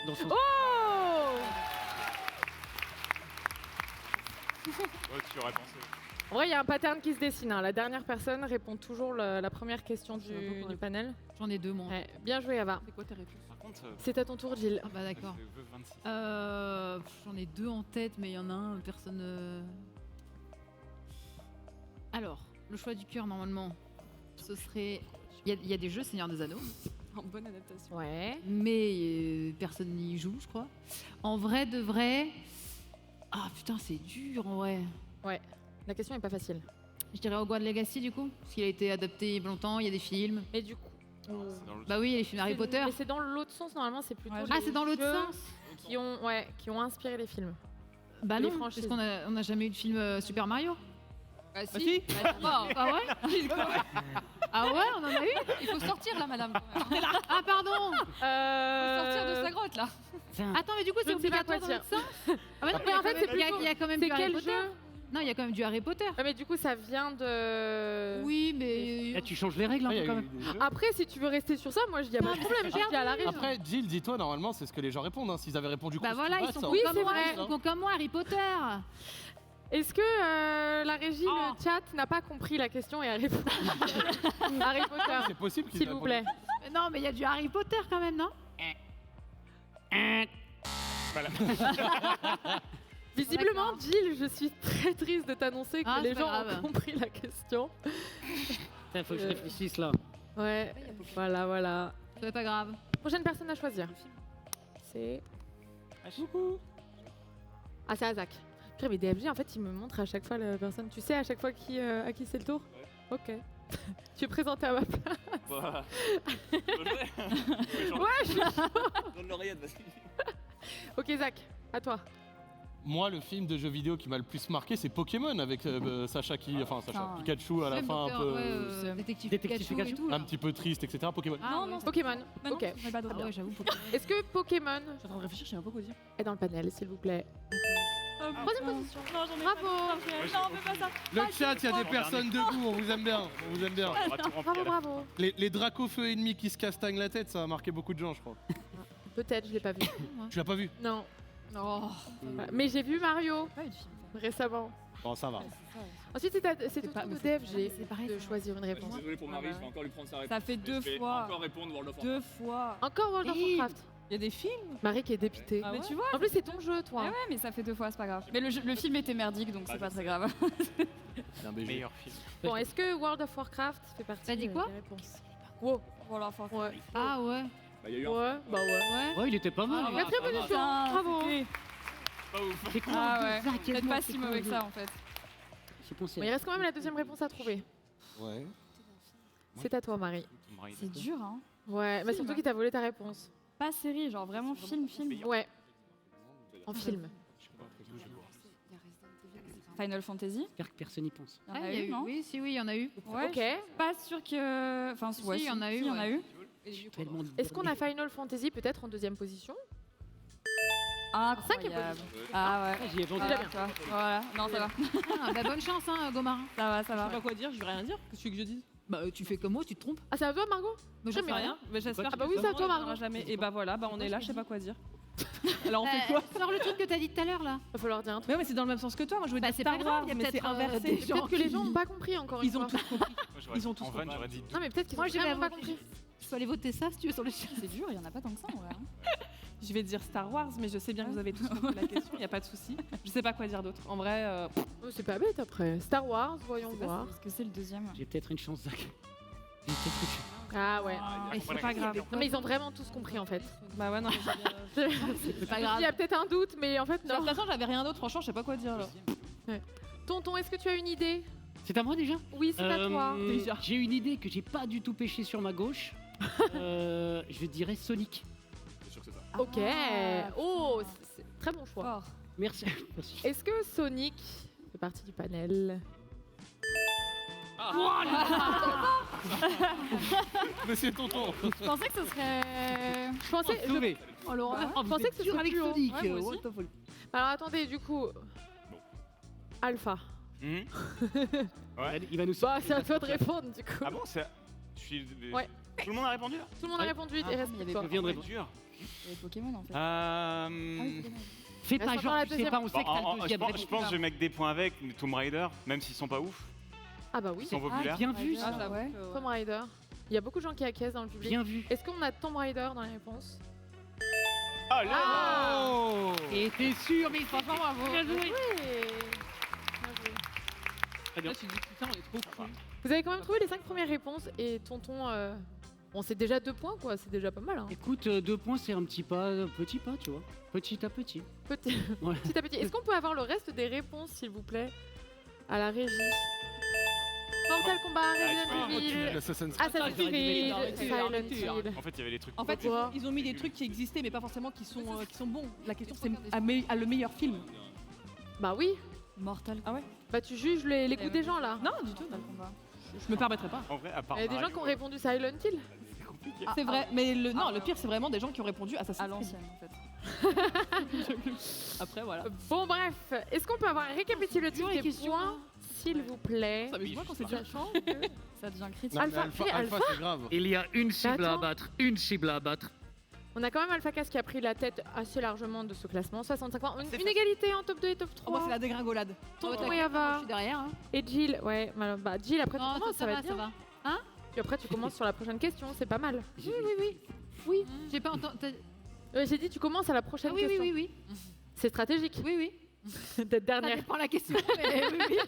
Dans son... Oh! Ouais, tu aurais pensé. En vrai, il y a un pattern qui se dessine. Hein. La dernière personne répond toujours la première question du panel. J'en ai deux, moi. Ouais, bien joué, Ava. C'est quoi tes réponses? Par contre, C'est à ton tour, Jill. Ah bah d'accord. je veux 26. J'en ai deux en tête, mais il y en a un, personne... Alors, le choix du cœur, normalement, ce serait Il y a des jeux Seigneur des Anneaux, En bonne adaptation. Ouais. mais personne n'y joue, je crois. En vrai de vrai... Ah putain, c'est dur en vrai. Ouais. La question est pas facile. Je dirais Hogwarts Legacy du coup, parce qu'il a été adapté il y a longtemps, il y a des films. Mais du coup. Bah oui, il y a les films Harry Potter. Mais c'est dans l'autre sens, normalement, c'est plutôt. Ah, c'est dans l'autre jeux sens. qui ont inspiré les films. Bah Les non, franchises. parce qu'on a jamais eu de film Super Mario. Bah Bah si. Ah ouais Ah ouais, on en a eu. Il faut sortir là, madame. Ah pardon. Sortir de sa grotte là. Attends, mais du coup, c'est je ne sais pas obligatoire dans quoi l'autre sens. Ah bah non, Mais en fait, c'est il y a quand même C'est du Harry quel Potter. jeu Non, il y a quand même du Harry Potter. Ah, mais du coup, ça vient de. Oui, mais... Là, tu changes les règles un Ah, il y peu a quand eu même. des jeux. Après, si tu veux rester sur ça, moi je dis pas de problème, je dis à la région. Après, Jill, dis-toi, normalement, c'est ce que les gens répondent. Hein. S'ils avaient répondu Bah Constipat, voilà, ils sont ça cons Oui, aurait c'est comme moi, vrai. ils sont cons comme moi, Harry Potter. Est-ce que la régie, le chat, n'a pas compris la question et a répondu Harry Potter, C'est possible qu'ils s'il aient vous répondu. plaît. Mais non, mais il y a du Harry Potter quand même, non? Visiblement, Jill, je suis très triste de t'annoncer que Ah, les c'est pas gens grave. ont compris la question. Putain, faut que je réfléchisse là. Ouais, voilà. C'est pas grave. Prochaine personne à choisir. C'est. Ah, c'est Azak. Purée, mais DFG, en fait, il me montre à chaque fois la personne. Tu sais à chaque fois à qui c'est le tour? Ok. Tu es présenté à ma place. Bah. Ouais, je suis Donne l'oreillette, vas-y. Ok, Zach, à toi. Moi, le film de jeu vidéo qui m'a le plus marqué, c'est Pokémon avec Sacha Putain. Pikachu à la Même fin, un Potter, peu ouais, détective Détective Pikachu et Pikachu. tout. là. un petit peu triste, etc. Pokémon. Ah, Non, ouais. non, Pokémon. Mais non, Ok. on est pas Ah dedans. ouais, j'avoue. Pokémon. Est-ce que Pokémon Je suis en train de réfléchir, je sais même pas quoi dire. est dans le panel, s'il vous plaît? Troisième position. Non, j'en ai Bravo. Non, fais pas ça. Le chat, il y a des personnes debout, on vous aime bien. On vous aime bien. On va tout remplir. Bravo. Les dracofeux ennemis qui se castagnent la tête, ça a marqué beaucoup de gens, je crois. Peut-être, je l'ai pas vu. Tu l'as pas vu? Non. Oh. Voilà. Mais j'ai vu Mario Pas eu de film. récemment. Bon, ça va. Ensuite, c'est au pas- tour de mais c'est- DFG c'est pareil, de ça. choisir une réponse. Désolé pour Marie, je vais encore lui prendre sa réponse. Ça fait deux Je vais fois. encore répondre World of Warcraft. 2 fois. Encore World of Oui. Warcraft. Il y a des films. Marie qui est dépitée. Ah Mais ouais tu vois. En plus, c'est ton jeu, toi. Ah ouais, mais ça fait 2 fois, c'est pas grave. Mais le film était merdique, donc c'est pas très grave. Un BG. Meilleur film. Bon, est-ce que World of Warcraft fait partie T'as dit quoi des réponses? Wow. Voilà, enfin. Ouais. Ah ouais. Bah, il y a eu un Ouais, bah ouais. Ouais. Ouais, il était pas mal. Ah, hein. ouais. Quatrième position. Putain, Bravo. c'était- pas ouf. C'est quoi Ah un ouais. peu ça, Peut-être quasiment, pas c'est si quoi mauvais un que peu ça en fait. J'ai pensé Bon, il reste quand même la deuxième réponse à trouver. Ouais. C'est à toi, Marie. C'est dur, hein. Ouais, mais surtout qui t'a volé ta réponse. Pas série, genre vraiment film. Ouais. En film. Final Fantasy. J'espère que personne n'y pense. Il y en Ah, a il y a eu, eu- non? Oui, si, oui, il y en a eu. Ouais. Ok. Pas sûr que. Enfin, Si, ouais, il y en a eu, Il y en a ouais. eu. Tellement Est-ce qu'on a Final Fantasy peut-être en deuxième position? Incroyable. Ah ouais. J'y ai vendu. Ah, tu vois. Voilà. Non, ça va. Ah, bah, bonne chance, hein, Gomarin. Ça va, ça Je sais va. pas quoi dire, je vais rien dire. Qu'est-ce que tu veux que je dise? Bah, tu fais comme moi, tu te trompes. Ah, c'est à toi, Margot? Moi, J'en sais rien. Mais j'espère Ah bah que oui, c'est à toi, on Margot. verra jamais. Et bah voilà, bah on est là, je sais pas quoi dire. Alors on fait Eh, quoi? sors le truc que t'as dit tout à l'heure, là. Va falloir dire un truc. Mais ouais, mais c'est dans le même sens que toi. Moi je veux Bah, dire c'est Star pas grave, Wars, il y a mais c'est peut-être, inversé. des gens Peut-être que les gens n'ont pas compris encore Ils ont une fois. tous compris. Ils ont tous En van, compris. j'aurais dit Non, mais peut-être qu'ils Moi, ont je vais vraiment pas voter. compris. Je peux aller voter ça si tu veux sur le chat. C'est dur, il y en a pas tant que ça en vrai. Je vais dire Star Wars, mais je sais bien que vous avez tous compris la question, y a pas de souci. Je sais pas quoi dire d'autre. En vrai, Oh, c'est pas bête après. Star Wars, voyons voir. Est-ce que c'est le deuxième? J'ai peut-être une chance, Zach. J'ai peut-être une chance. Ah ouais. Et c'est pas grave. Non, mais ils ont vraiment tous compris en fait. bah ouais, non, mais C'est pas Il grave. y a peut-être un doute, mais en fait, j'ai non. l'impression que j'avais rien d'autre, franchement, je sais pas quoi dire là. Tonton, est-ce que tu as une idée? C'est à moi déjà Oui, c'est à toi. Déjà. J'ai une idée que j'ai pas du tout pêché sur ma gauche. Je dirais Sonic. C'est sûr que c'est ça. Ok. Oh, c'est très bon choix. Fort. Merci. Merci. Est-ce que Sonic fait partie du panel? Monsieur Tonton. Je pensais que ce serait. Je pensais, Sauvé. Oh, l'horreur. Oh, je pensais que ce serait avec plus haut. Sonic. Ouais, moi what aussi. the fuck. Alors attendez, du coup. Alpha. Mhm. Il va nous Bah, c'est à toi de répondre du coup. Ah bon, c'est. Je suis. Ouais. Tout le monde a répondu là Tout le monde a répondu, il Ah, reste il y plus avait que toi. Je viens de C'est répondre. dur. Il y avait Pokémon en fait. Euh... Ah oui, Pokémon. Fais Reste pas encore genre, la tu sais deuxième. pas, on sait que t'as le je deuxième. pense que je vais mettre des points avec mais Tomb Raider, même s'ils sont pas ouf, Ah bah oui. ils sont Ah, populaires. bien vu Ah, ça. ça, ouais. Tomb Raider. Il y a beaucoup de gens qui acquiescent dans le public. Bien vu. Est-ce qu'on a Tomb Raider dans les réponses? Ah là Oh. Et t'es sûr, mais franchement, bravo. Bien joué. Très bien. Là, tu dis putain, on est trop cool. Vous avez quand même trouvé les 5 premières réponses et tonton. Bon, c'est déjà 2 points quoi, c'est déjà pas mal. Hein. Écoute, 2 points, c'est un petit pas, tu vois. Petit à petit. Petit, Ouais. petit à petit. Est-ce qu'on peut avoir le reste des réponses, s'il vous plaît, à la régie? Mortal Kombat, Resident Evil, Assassin's Creed. Assassin's Arrêtez, Creed, arrêtez, Silent arrêtez. Hill. En fait, il y avait des trucs. En fait, Pourquoi ils ont mis des trucs qui existaient, mais pas forcément qui sont bons. La question, c'est le meilleur film. Bah oui. Mortal. Ah ouais? Bah tu juges les goûts des gens là. Non, du tout. Je me permettrais pas. En vrai, à part Il y a des gens qui ont répondu Silent Hill. C'est vrai, mais le pire, c'est vraiment des gens qui ont répondu à ça À l'ancienne, en fait. Après, voilà. Bon bref, est-ce qu'on peut avoir un récapitulatif Toujours les des questions, points, s'il vous plaît? Ça m'amuse pas quand c'est dur. Sachant que... Ça devient critique. Non, mais Alpha, Alpha, oui, Alpha, c'est grave. Il y a une cible à abattre, une cible à abattre. On a quand même Alphacas qui a pris la tête assez largement de ce classement, 65 points. C'est Une égalité en top 2 et top Oh, moi, 3. c'est la dégringolade. Tonton Je Yava suis derrière. Hein. et Jill. Ouais, bah Jill, après tu Non, commences, ça va être ça bien. va. Puis après tu commences sur la prochaine question, c'est pas mal. Oui. J'ai pas entendu. J'ai dit tu commences à la prochaine Ah oui, oui, question. oui, oui. C'est stratégique Oui, oui. d'être Ça dernière. dépend la question. Mais oui, oui.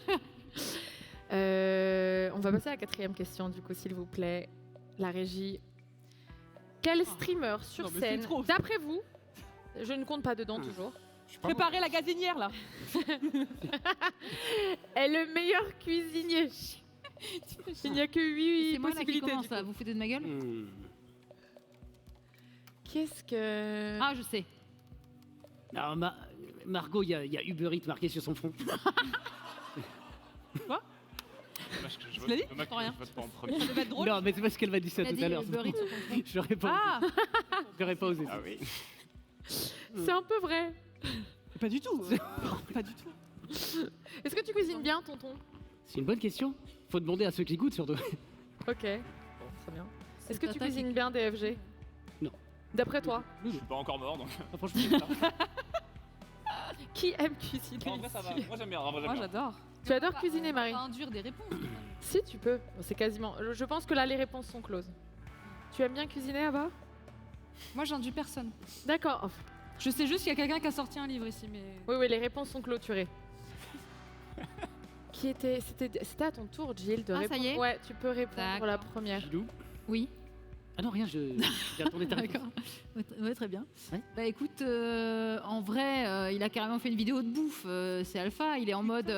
On va passer à la 4e question du coup, s'il vous plaît. La régie. Quel streamer sur Non, mais c'est scène, trop. d'après vous, je ne compte pas dedans toujours, Préparez la gazinière, là. est le meilleur cuisinier? Il n'y a que 8 C'est moi là qui possibilités. commence du coup. à vous foutez de ma gueule. Qu'est-ce que... Ah, je sais. Alors, Margot, il y a Uber Eats marqué sur son front. Je l'ai dit, j'entends rien. Ça devait être drôle. Non, mais c'est parce qu'elle m'a dit ça Il a tout dit à l'heure. Uber Eats sur ton front. J'aurais pas, Ah, j'aurais pas osé. Ah oui. C'est un peu vrai. pas du tout. Pas du tout. Est-ce que tu cuisines bien, tonton? C'est une bonne question. Faut demander à ceux qui goûtent surtout. Ok, bon, très bien. Est-ce que tu Tata cuisines bien, DFG? Non. D'après toi, Je suis pas encore mort donc. Ah, franchement, qui aime cuisiner En vrai, ça va. ici? Moi j'aime bien. En vrai, j'aime Moi, bien. j'adore. Tu adores cuisiner, Marie? Pas induire des réponses. Si, tu peux. Bon, c'est quasiment... Je pense que là, les réponses sont closes. Tu aimes bien cuisiner, Ava? Moi, j'induis personne. D'accord. Oh, Je sais juste qu'il y a quelqu'un qui a sorti un livre ici, mais. oui, oui, les réponses sont clôturées. C'était à ton tour, Jill, de Ah, ça répondre. y est Ouais, tu peux répondre D'accord. la première. Gilou. Oui. Ah non, rien, j'ai attendu ta réponse. D'accord. Ouais, très bien. Ouais. Bah écoute, en vrai, il a carrément fait une vidéo de bouffe. C'est Alpha, il est en mode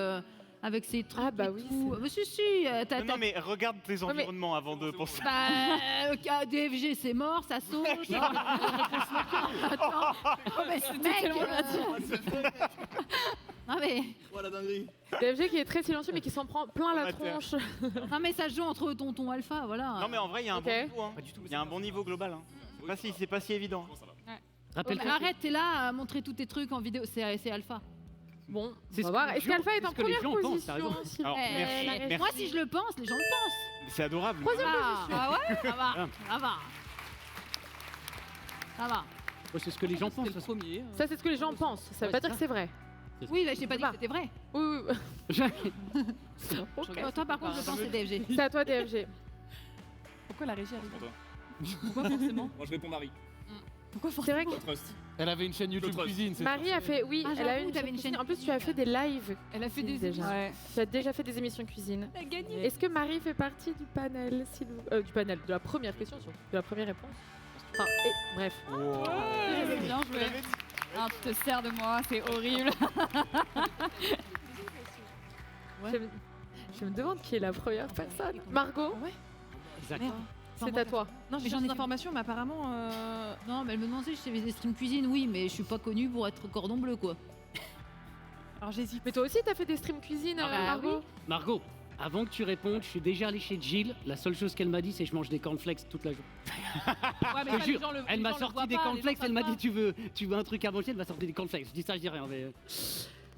avec ses trucs. Ah, bah et oui, tout. c'est- Mais si, t'as. Non, mais regarde tes mais- environnements avant de penser. Bah, DFG, c'est mort, ça saute. Attends. Oh, mais ce mec. Non mais, Oh la dinguerie. DFG qui est très silencieux, mais qui s'en prend plein la Amateur. tronche. non mais ça se joue entre tonton Alpha, voilà. Non, mais en vrai, il y a un Ok. bon niveau. Hein. Pas du tout. Il y a un bon niveau global. Hein. C'est pas si évident. Oh, mais Rappelle-toi. arrête, t'es là à montrer tous tes trucs en vidéo, c'est Alpha. Bon, C'est on ce va que voir. les Est-ce gens- qu'Alpha est c'est en ce que les première gens pensent, t'as position raison. s'il Alors, vous plaît, merci, la régie? merci. Moi si je le pense, les gens le pensent. C'est adorable. Troisième Ah, position. ah ouais Ça va, ça va. Ça va. Ouais, c'est ce que les gens pensent. C'est le premier. Ça, c'est ce que les gens pensent. Ça veut Ouais, pas c'est dire que c'est vrai. Oui, bah, j'ai pas dit va. que c'était vrai. Oui, oui, oui. Oh, toi par contre, je pense que c'est DFG. C'est à toi, DFG. Pourquoi la régie arrive Pour toi. Pourquoi forcément Moi je réponds Marie. Pourquoi C'est vrai que Pas Trust. Elle avait une chaîne YouTube trust. cuisine, c'est Marie a fait, oui, Ah, elle a j'avoue, une t'avais chaîne une chaîne cuisine. En plus, tu as fait des lives. Elle a fait des déjà. Ouais. Tu as déjà fait des émissions cuisine. Elle a gagné. Est-ce que Marie fait partie du panel, s'il vous... du panel, de la première question, surtout, de la première réponse? Enfin, bref. Ouais, bien joué. Ah, tu te sers de moi, c'est horrible. Je me demande qui est la première personne. Margot, Exact. Merde. c'est à toi. Non, j'ai J'en j'en ai des informations, mais apparemment. Non, mais elle me demandait si je faisais des streams cuisine, oui, mais je suis pas connue pour être cordon bleu, quoi. Alors j'hésite. Mais toi aussi, t'as fait des streams cuisine, Ah bah Margot? Margot, avant que tu répondes, je suis déjà allé chez Jill. La seule chose qu'elle m'a dit, c'est que je mange des cornflakes toute la journée. Ouais, mais Je ça, te les jure, gens le- elle les m'a gens le sorti voient des pas, les cornflakes, gens elle m'a savent dit tu veux un truc à manger, elle m'a sorti des cornflakes. Je dis ça, je dis rien. Mais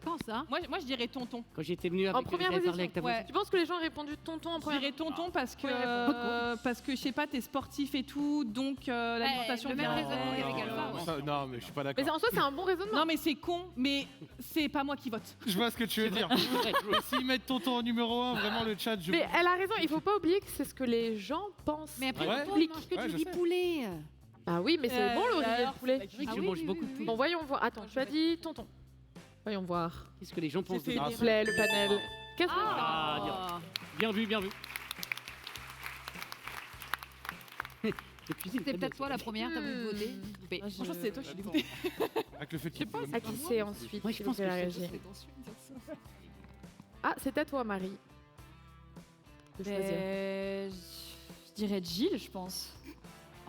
Quand ça pas. Moi, je dirais tonton. quand j'étais venu avec première j'avais parlé position. avec ta Ouais. voisine. Tu penses que les gens ont répondu tonton en Je première? dirais tonton parce que, Ouais, je sais pas, t'es sportif et tout, donc l'alimentation le même vient- raisonnement qu'avec Alpha, ouais. Ça- non, mais je suis pas Mais d'accord. en soi, c'est un bon raisonnement. Non, mais c'est con, mais c'est pas moi qui vote. Je vois ce que tu veux dire. S'ils mettent tonton en numéro 1, vraiment le chat, je. Mais elle a raison, il faut pas oublier que c'est ce que les gens pensent. Mais après, Ouais. tonton, il mange que Ouais, du je riz sais. poulet. Ah oui, mais c'est bon le riz et alors, le poulet. C'est vrai que Ah je oui, mange oui, beaucoup oui, de oui. poulet. Bon, voyons voir. Attends, tu as dit tonton. Voyons voir. Qu'est-ce que les gens pensent de fait S'il moi vous plaît, le panel. Ah, bien vu, bien vu. C'était peut-être toi la première, t'as voulu voter. B. Franchement, c'est toi, je suis dégoûtée. Avec le fait qu'il À qui c'est ensuite Moi, je s'il pense vous plaît, que la c'est régie. Ah, c'est à toi, Marie. De choisir. Je dirais Jill, je pense.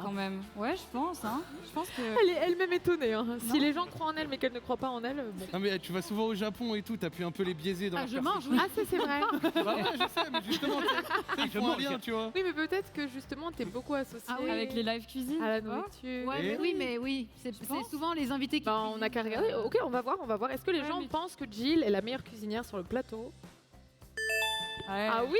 Quand même. Ouais, je pense. Hein. Je pense que. Elle est elle-même étonnée. Hein. Si les gens croient en elle mais qu'elle ne croit pas en elle, bon. Non mais tu vas souvent au Japon et tout, t'as pu un peu les biaiser dans Ah, leur je mange, perception. oui. Ah, ça c'est vrai. Bah ouais, je sais, mais justement, tu sais, ils font un lien, tu vois. Oui, mais peut-être que justement, t'es beaucoup associée Ah oui. Avec les live cuisine. à la tu vois. nourriture. Ouais, mais oui, mais oui. C'est souvent les invités qui. Bah, on n'a qu'à regarder. Ok, on va voir. Est-ce que les Ouais, gens mais- pensent que Jill est la meilleure cuisinière sur le plateau? Ouais. Ah oui!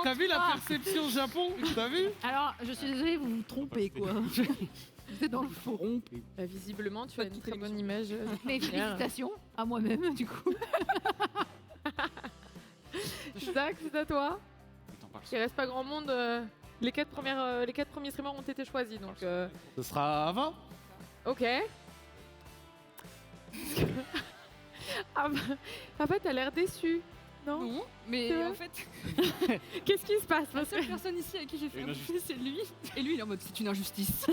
T'as vu la perception Japon? T'as vu? Alors, je suis désolée, vous vous trompez, quoi. Vous êtes dans le faux. Bah, visiblement, tu as une très bonne image. Mais félicitations à moi-même, du coup. Zach, c'est à toi. Attends, pas Il reste pas grand monde. Les 4 premiers streamers ont été choisis, donc. Ce sera à 20. Ok. Ah bah, t'as l'air déçu. Non, Non, mais C'est vrai en fait, Qu'est-ce qui se passe la parce que... seule personne ici avec qui j'ai fait Une un bouffer, c'est lui. Et lui, il est en mode c'est une injustice.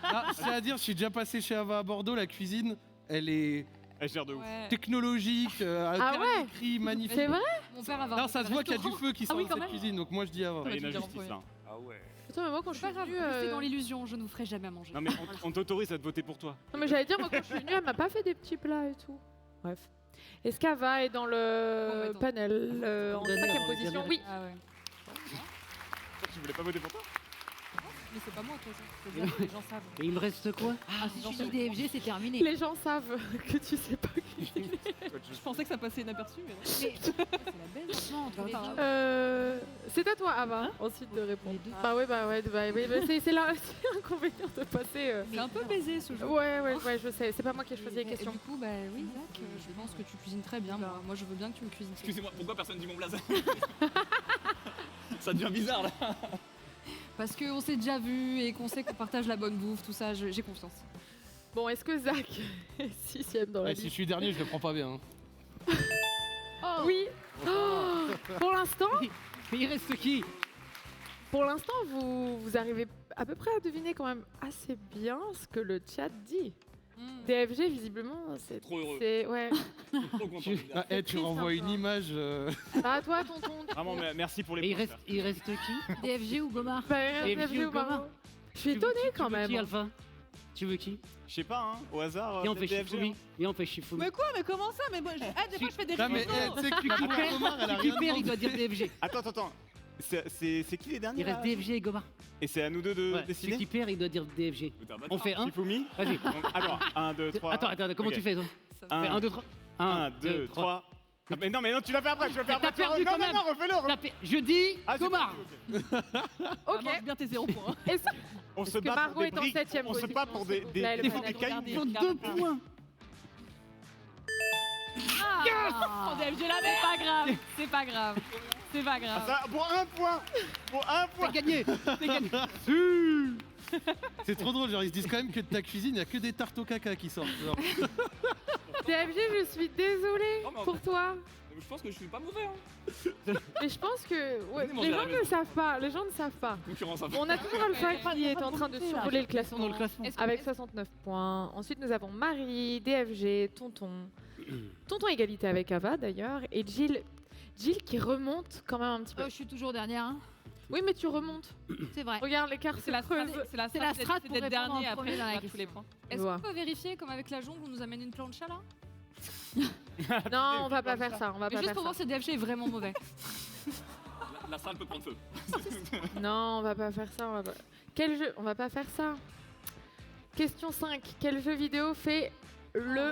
Ah, c'est à dire, je suis déjà passé chez Ava à Bordeaux, la cuisine, elle est Elle gère de ouf. Ouais. technologique, Ah ouais écrit, magnifique. C'est vrai? Mon père avait Non, un ça se voit qu'il y a du restaurant. feu qui sort oui, de quand cette même. cuisine, donc moi je dis Ava. Il y a une tu dis en injustice premier. là. Ah ouais. Attends, mais moi quand je C'est suis pas grave, venue... restez dans l'illusion, je ne vous ferai jamais à manger. Non mais on t'autorise à te voter pour toi. Non mais j'allais dire, moi quand je suis venue, elle m'a pas fait des petits plats et tout. Bref. Est-ce qu'Ava est dans le Bon, bah, attends. panel en Dernière, 5e dans le position? dernier. Oui. Ah ouais. Tu voulais pas voter pour toi? Mais c'est pas moi, de toute façon. C'est bien que les gens savent. Et il me reste quoi? Ah, si tu dis DFG, c'est terminé. Les gens savent que tu sais pas cuisiner. Je pensais que ça passait inaperçu, mais non. C'est la belle franchement, entre les deux. C'est à toi, Ava, ensuite de répondre. Bah oui, c'est l'inconvénient de passer... C'est un peu baisé ce jeu. Ouais, je sais. C'est pas moi qui ai choisi les Et questions. du coup, bah oui, Zach, je pense que tu cuisines très bien. Moi, je veux bien que tu me cuisines. Excusez-moi, pourquoi personne dit mon blason? Ça devient bizarre là. Parce qu'on s'est déjà vu et qu'on sait qu'on partage la bonne bouffe, tout ça, j'ai confiance. Bon, est-ce que Zach est 6e dans la Ouais, si je liste? suis dernier, je le prends pas bien. Hein. Oui. Oh, pour l'instant, Mais il reste qui? vous arrivez à peu près à deviner quand même assez bien ce que le chat dit. DFG, visiblement, c'est... Trop heureux. Ouais. Trop content. Ah, tu triste, renvoies un une peu. image. Bah, à toi, tonton. Vraiment, merci pour Et les il points, reste qui? DFG ou Gomard? Bah, DFG DFG ou ou Gomard Margot? Je suis étonnée quand Tu veux qui, même. Alpha? Tu veux qui? Je sais pas, hein, au hasard. Et on fait peut-être DFG, Shifumi. hein. Et on fait Shifumi. Mais quoi? Mais comment ça? Mais moi, des fois, je fais des Non, mais révisions. tu sais que Qui perd, Omar, elle a qui rien perd, il demandé. doit dire DFG. Attends. C'est qui les derniers Il reste là DFG et Gomard. Et c'est à nous deux de Ouais, celui décider qui perd, il doit dire DFG. On fait un. Shifumi. Vas-y. Donc, attends, 1, 2, 3. Attends, comment tu fais toi? Fais 1, 2, 3. 1, 2, 3. Mais non, tu l'as fait après, tu l'as fait après. T'as perdu non, quand non, même. non, refais-le. Je dis Ah, c'est Gomard. bon, ok. Ok. Mange bien tes 0 points. Est-ce On Est-ce se que bat Margot pour des est en briques. 7e On se position, bat pour des Là, elle des va cailloux. Ils ont 2 points. Oh, DFG là, c'est pas grave. C'est pas grave. C'est pas grave. Ça, pour 1 point. Pour 1 point. C'est gagné. C'est gagné. C'est trop drôle, genre ils se disent quand même que de ta cuisine, il n'y a que des tartes au caca qui sortent. Genre. DFG, je suis désolée Non, mais en pour vrai- toi. Je pense que je suis pas mauvais. Hein. Mais je pense que ouais, Venez manger les à la gens ne maison. savent pas. Les gens ne savent pas. Concurrence à fond. On a toujours Alpha qui est en train de survoler le classement Dans le classement. avec 69 points. Ensuite, nous avons Marie, DFG, Tonton. Tonton égalité avec Ava d'ailleurs. Et Jill qui remonte quand même un petit peu. Je suis toujours dernière. Hein. Oui, mais tu remontes. C'est vrai. Regarde, l'écart se C'est la creuse. strat, C'est la strat pour d'être répondre dernier en après premier dans la on a tous question. les points. Je Est-ce vois. qu'on peut vérifier comme avec la jungle on nous amène une plancha là? Non, on va pas faire ça. On va Mais pas juste faire pour voir ça. si DFG est vraiment mauvais. La salle peut prendre feu. Non, on va pas faire ça. On va pas... Quel jeu? On va pas faire ça. Question 5. Quel jeu vidéo fait le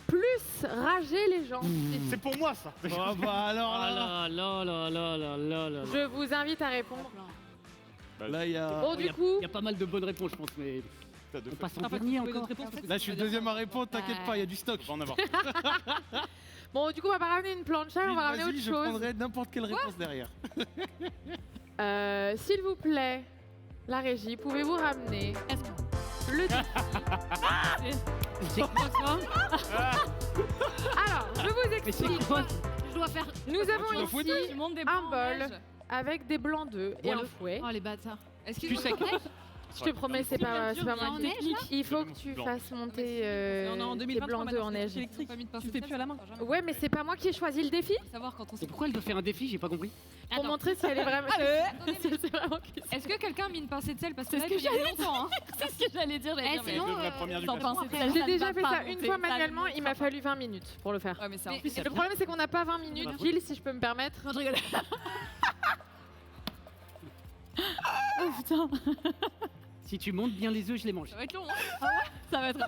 plus rager les gens? C'est pour moi ça. Oh bah alors Ah là, là là là là là là. Je vous invite à répondre. là il y a. Bon, du coup, Il y a pas mal de bonnes réponses, je pense, mais T'as deux on fois. passe en dernier encore. Là je suis le deuxième à répondre, t'inquiète pas, il y a du stock. On va en avoir. bon, du coup, on va pas ramener une plancha, on va ramener Vas-y, autre je chose. prendrai n'importe quelle réponse derrière. S'il vous plaît, la régie, pouvez-vous ramener le C'est quoi ça? Alors, je vous Mais c'est explique. quoi? Je dois faire. Nous avons tu vas fouetter ici Tu montes des un blancs en bol neige. avec des blancs d'œufs et Voilà. un fouet. Oh les bâtards. Est-ce Tu qu'il sais que- Je te promets, c'est pas bien moi. en neige, là Il faut que tu fasses monter On est en tes 2023 blancs d'œufs en maintenant, neige. c'est électrique. Pas mis de Tu le fais plus à la main. Ouais, mais c'est pas moi qui ai choisi le défi Savoir quand on Et s'est. pourquoi elle doit faire un défi? J'ai pas compris. pour Attends. montrer si elle est vraiment. Allez. si c'est vraiment cuisine. Est-ce que quelqu'un a mis une pincée de sel parce que C'est là, ce que il y a longtemps. Hein. C'est ce que j'allais dire. Eh, sinon, de vraie première du sans classement. pincer de sel, J'ai ça ne déjà va fait pas ça une monter. fois Ça ne manuellement, il m'a montera fallu 20 minutes pour le faire. Ouais, mais c'est un Mais- Le problème, c'est qu'on n'a pas 20 minutes. Gilles, si je peux me permettre. Non, je rigole. Oh putain, Si tu montes bien les œufs, je les mange. Ça va être long. ça va être.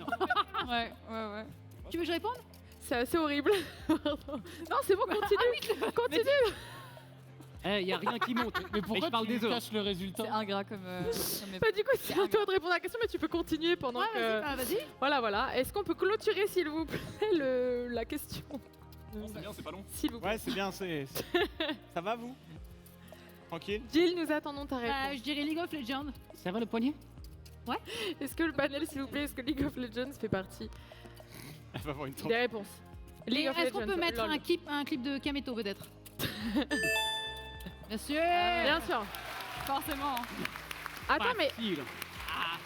Ouais, ouais. Tu veux que je réponde? C'est assez horrible. Pardon. Non, c'est bon, continue. Continue. Eh, y a rien qui monte. Mais pourquoi je parle tu des œufs. caches le résultat? C'est ingrat comme. Bah, du coup, c'est à toi de répondre à la question, mais tu peux continuer pendant Ouais, que. vas-y. Voilà. Est-ce qu'on peut clôturer, s'il vous plaît, la question Non, c'est bien, c'est pas long. S'il vous plaît. Ouais, c'est bien, ça va vous? Tranquille? Gilles, nous attendons ta Je réponse. dirais League of Legends. Ça va le poignet? Est-ce que le panel, s'il vous plaît, est-ce que League of Legends fait partie Elle va avoir une des réponses? League of Est-ce qu'on Legends, peut mettre lol. un clip de Kameto peut-être? Bien sûr. Bien sûr. Forcément. Attends, mais Facile.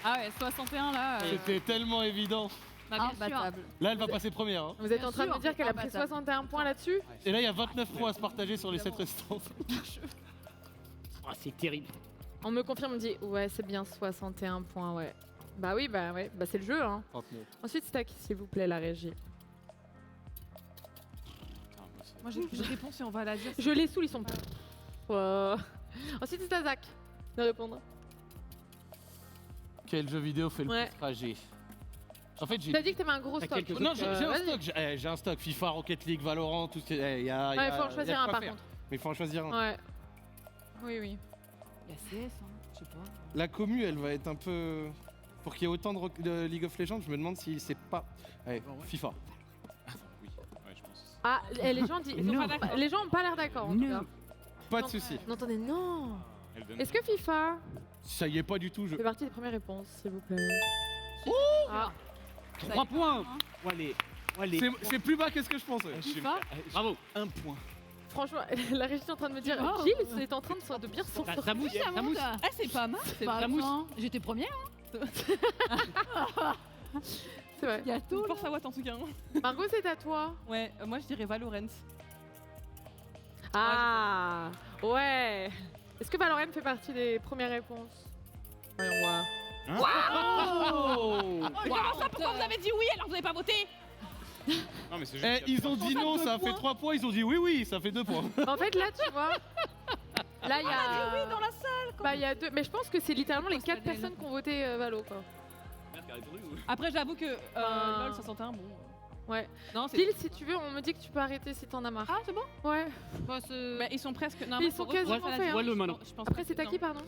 Ah ouais, 61 là. C'était tellement évident. Bah, bien sûr. Imbattable. Là, elle va passer première. Hein. vous êtes Bien en train de sûr. me dire qu'elle a pris Imbattable. 61 points là-dessus? Et là, il y a 29 points à se partager sur les 7 restants. Ah, c'est terrible. On me confirme, on me dit ouais, c'est bien 61 points, ouais. Bah oui, bah c'est le jeu, hein. 39. Ensuite, c'est à qui, s'il vous plaît, la régie? Moi j'ai réponse et on va la dire. Je les saoule, ils sont. Wow. Ensuite, c'est à Zach de répondre. Quel jeu vidéo fait le Ouais. plus trajet? En fait, j'ai. T'as dit que t'avais un gros T'as stock. quelques Non, j'ai un vas-y. stock. J'ai un stock. FIFA, Rocket League, Valorant, tout ce. Il y a. Ouais, il faut en choisir un par contre. Mais il faut en choisir un. Ouais. Oui. Il y a CS, hein. Je sais pas. La commu, elle va être un peu. Pour qu'il y ait autant de League of Legends, je me demande si c'est pas. Ouais, FIFA. Oui, ouais, je pense. Ah, les gens disent. Non. Les gens ont pas l'air d'accord. en tout Non. cas. Pas de Non. soucis. Non, attendez, non. Elle donne. Est-ce que FIFA Ça y est pas du tout, je. fait partie des premières réponses, s'il vous plaît? Ah, 3 points. Allez. C'est plus bas que ce que je pensais. Bravo. Un point. franchement, la régie est en train de me dire Oh. Gilles est en train de bien se Ça, ça mousse. Ça Ça mousse. monte. Ah, c'est pas mal. Bah, ça mousse. attends, j'étais première. C'est vrai. Gâteau. Force à Watt en tout cas. Margot, c'est à toi. Ouais, moi je dirais Valorant. Ah, ouais. Est-ce que Valorant fait partie des premières réponses? Voyons voir. Oh. Comment ça? Pourquoi vous avez dit oui alors vous n'avez pas voté? Non, mais c'est juste. Eh, ils ont dit non, ça a fait 3 points. Ils ont dit oui, ça fait 2 points. En fait, là, tu vois, là, il y a. Oui, dans la salle. Bah, il y a deux. Mais je pense que c'est littéralement les 4 personnes qui ont voté Valo, quoi. Merde, qui a répondu ou... Après, j'avoue que Ben- LOL 61, bon. Ouais. Non, c'est. Gilles, si tu veux, on me dit que tu peux arrêter si t'en as marre. Ah, c'est bon? Ouais. Bah, Bah, ils sont presque. Non, Ils sont quasiment faits, hein. Vois-le maintenant. Je pense Après, pas c'est que- à qui, pardon?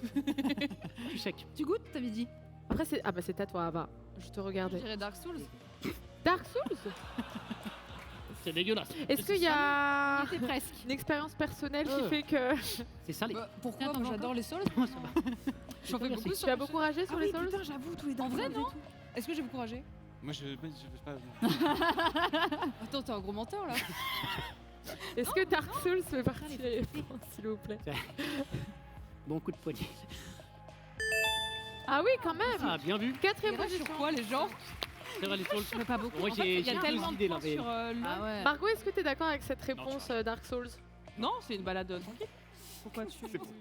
Tu sec. Tu goûtes, t'avais dit. Après, c'est. Ah, bah, c'est à toi, Ava. Je te Je regardais. dirais Dark Souls. Dark Souls? C'est dégueulasse. Est-ce qu'il y a T'es presque. une expérience personnelle qui fait que. C'est salé. Bah, pourquoi? Attends, Moi encore j'adore les Souls. Ça va. J'en fais beaucoup Tu sur as beaucoup ragé sur Ah les oui, Souls? putain, j'avoue, tous les deux. En vrai, non? Est-ce que j'ai beaucoup ragé? Moi, je sais pas. Attends, t'es un gros menteur là. Est-ce que Dark Souls fait partie des réponses, s'il vous plaît? Bon coup de poignet. Ah oui, quand même! Ah, bien vu. Quatrième Ils ragent position. sur quoi les gens? C'est vrai, les trolls. Mais pas beaucoup. Moi, En fait, j'ai il y a deux tellement idées de là. points sur LOL. Ah ouais. Margot, est-ce que tu es d'accord avec cette réponse Dark Souls? Non, c'est une balade tranquille. Pourquoi tu.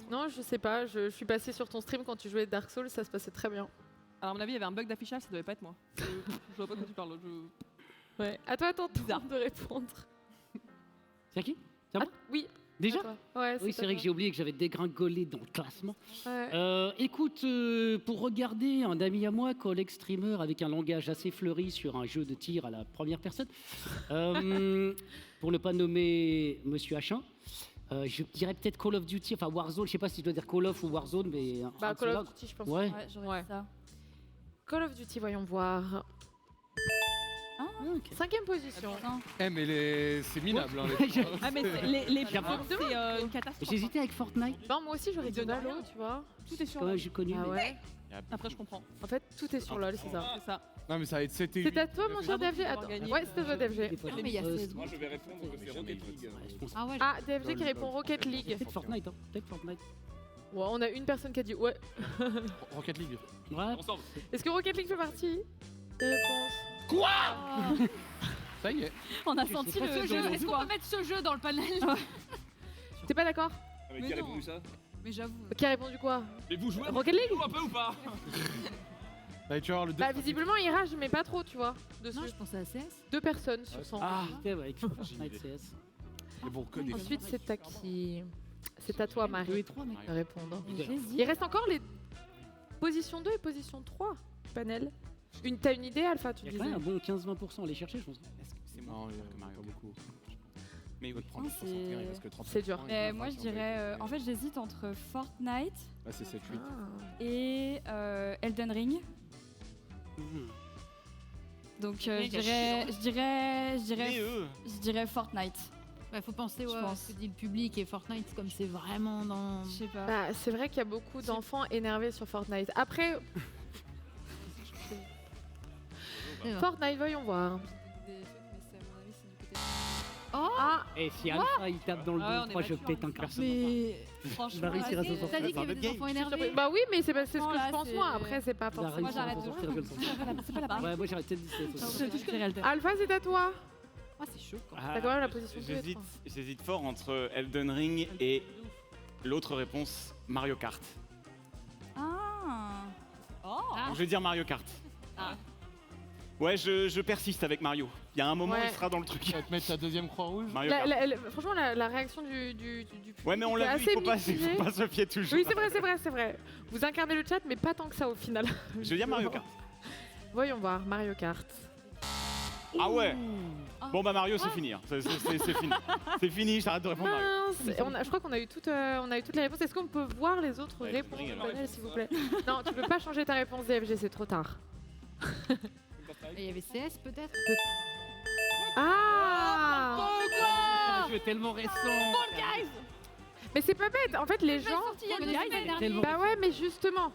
Non, je sais pas, je suis passée sur ton stream quand tu jouais Dark Souls, ça se passait très bien. Alors, à mon avis, il y avait un bug d'affichage, ça devait pas être moi. Je vois pas de quoi tu parles. Ouais. À toi, ton tour Bizarre. de répondre. C'est à qui? C'est à Ah, moi? oui. Déjà? à toi. Ouais, Oui, c'est vrai que j'ai oublié que j'avais dégringolé dans le classement. Ouais. Écoute, pour regarder un ami à moi, collègue streamer avec un langage assez fleuri sur un jeu de tir à la première personne, pour ne pas nommer Monsieur H1, je dirais peut-être Call of Duty, enfin Warzone, je sais pas si je dois dire Call of ou Warzone, mais... Bah, un de Call ceux-là. of Duty, je pense. Ouais. Ouais, j'aurais dit ça. Call of Duty, voyons voir. 5e position. Eh, mais c'est minable. Hein, Ah, mais les pubs, c'est une catastrophe. J'hésitais avec Fortnite. Non, moi aussi j'aurais dit Valo, tu vois. Tout est sur Ouais, LOL. j'ai connu. Ah mais- ouais. Après, je comprends. En fait, tout est sur LoL, c'est ça. C'est ça. Non, mais ça va être 7 et C'est 8. à toi, mon cher DFG. Attends. Ouais, c'est à toi, DFG. Non, mais il y a 16. Moi, je vais répondre que c'est Rocket League. Ah ouais. Ah, DFG qui répond Rocket League. Peut-être Fortnite, hein. Peut-être Fortnite. Ouais, on a une personne qui a dit ouais. Rocket League. Ouais. Ensemble. Est-ce que Rocket League fait partie des réponses? Ça y est. On a senti le Ce jeu, est-ce qu'on peut mettre ce jeu dans le panel? T'es pas d'accord? Avec qui a répondu ça? Mais j'avoue. Qui a répondu quoi? Mais vous jouez Rocket League? un peu ou pas? Allez, tu vas voir le 2. Bah, visiblement, il rage, mais pas trop, tu vois. Dessus. Non, je pensais à CS. 2 personnes sur 100. Ah, putain, avec Fortnite CS. Mais bon, que des. Ensuite, c'est à qui? C'est à toi, 2 Marie, et 3, mec. de répondre. J'hésite. Il reste encore les positions 2 et position 3, panel. T'as une idée, Alpha, tu Il y a disais? quand même un bon 15-20% à aller chercher, je pense. Est-ce que c'est Non, moins il y cher a que Mario pas Kart? beaucoup. Mais oui. Prendre c'est- 61, il reste que 30. C'est dur. Mais moi, je dirais. En fait, j'hésite entre Fortnite Ah, c'est 7-8. et Elden Ring. Mhm. Donc, je dirais Fortnite. Ouais, faut penser Je à pense. ce que dit le public et Fortnite, comme c'est vraiment dans. Je sais pas. Bah, c'est vrai qu'il y a beaucoup d'enfants énervés sur Fortnite. Après, C'est vrai. Fortnite, voyons voir. Oh Ah, Et si Alpha il tape dans le Ah ouais, dos on est 3, je mature, pète un hein. câble. Mais Franchement, Il va réussir à s'en t'as sortir. dit qu'il y avait des enfants énervés. bah oui, mais c'est ce que là, je pense c'est- moi. Après, c'est pas Il va forcément. réussir à j'arrête s'en de- sortir, je le sens. C'est pas la Ouais, moi j'aurais peut-être 17 aussi. Je dirais Elden. Alpha, c'est à toi. Ah, c'est chaud. Ah, T'as quand même la position tous les J'hésite, trois. j'hésite fort entre Elden Ring et l'autre réponse, Mario Kart. Ah. Donc je vais dire Mario Kart. Ouais, je persiste avec Mario. Il y a un moment, Ouais. il sera dans le truc. Tu vas te mettre ta deuxième croix rouge. Mario Kart. Franchement, la réaction du public Ouais, mais on était l'a vu, assez il faut mitigée. pas se fier toujours. Oui, c'est vrai. Vous incarnez le chat, mais pas tant que ça au final. Je vais dire Mario Kart. Voyons voir, Mario Kart. Ah ouais. Bon bah Mario, c'est fini. Hein. C'est fini. C'est fini, j'arrête de répondre Mario. Mince, je crois qu'on a eu toutes les réponses. Est-ce qu'on peut voir les autres Ouais, réponses Elden du Ring, alors. panel, s'il vous plaît? Non, tu peux pas changer ta réponse DFG, c'est trop tard. Et il y avait CS peut-être. Ah C'est un jeu tellement récent. Mais c'est pas bête, en fait les gens... Il y a 2 semaines dernières. Tellement- Bah ouais, mais justement,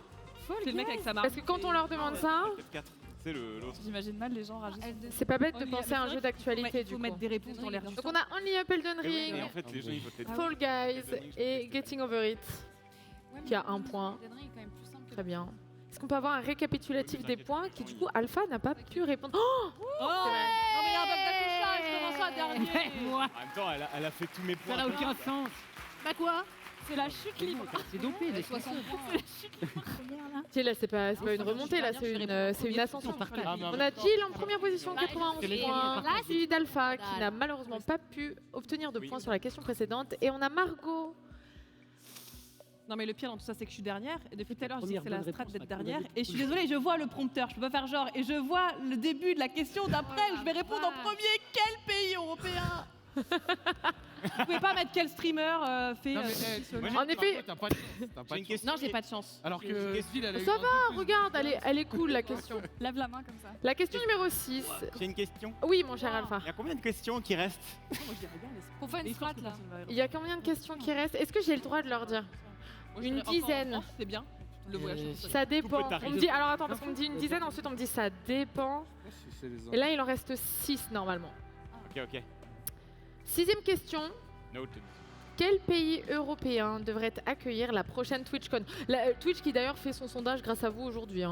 C'est le mec avec sa marque. parce que quand on leur demande ça, F4, c'est l'autre. J'imagine mal les gens rager. c'est pas bête de Oui, penser mais à un c'est jeu vrai d'actualité Il du faut coup. mettre des réponses dans l'air du Donc temps. on a Only Up Elden Ring, Mais en fait, les gens, ils votent les Fall Guys et Getting Over It, qui a un point. Très bien. Est-ce qu'on peut avoir un récapitulatif des points qui du coup Alpha n'a pas pu répondre? Oh Oh non mais il y a un bug d'affichage, comment ça dernier? Moi, En même temps, elle a fait tous mes points. ça n'a aucun sens. Bah quoi? C'est la chute libre. C'est dopé, les 60 Tiens, là c'est pas une remontée, là c'est une ascension. Ah, mais On a Jill en première position, 91 c'est les points. génies, Suivi d'Alpha qui n'a malheureusement pas pu obtenir de points sur la question précédente. Et on a Margot. Non mais le pire dans tout ça c'est que je suis dernière et depuis tout à l'heure je dis que c'est Première la bonne strat réponse, d'être à dernière condamner et je suis désolée, je vois le prompteur, je peux pas faire genre et je vois le début de la question d'après où je vais répondre en premier quel pays européen. Vous pouvez pas mettre quel streamer fait Non, mais, seul. moi, En effet- t'as pas de chance. T'as pas J'ai une de chance. question. Non, j'ai pas de chance. Alors que Gilles, elle a eu Ça un peu va, plus regarde, elle est cool la question. Lève la main comme ça. La question numéro 6. J'ai une question. Oui, mon cher Alpha. Il y a combien de questions qui restent? Pour faire une strat là. Il y a combien de questions qui restent? Est-ce que j'ai le droit de leur dire? Une dizaine. C'est bien. Le voyage. Ça dépend. peut t'arriver. On me dit, alors attends, parce qu'on me dit une dizaine, ensuite on me dit ça dépend. c'est les Et là, il en reste 6 normalement. Ok. 6e question. Noted. Quel pays européen devrait accueillir la prochaine TwitchCon? Twitch qui d'ailleurs fait son sondage grâce à vous aujourd'hui,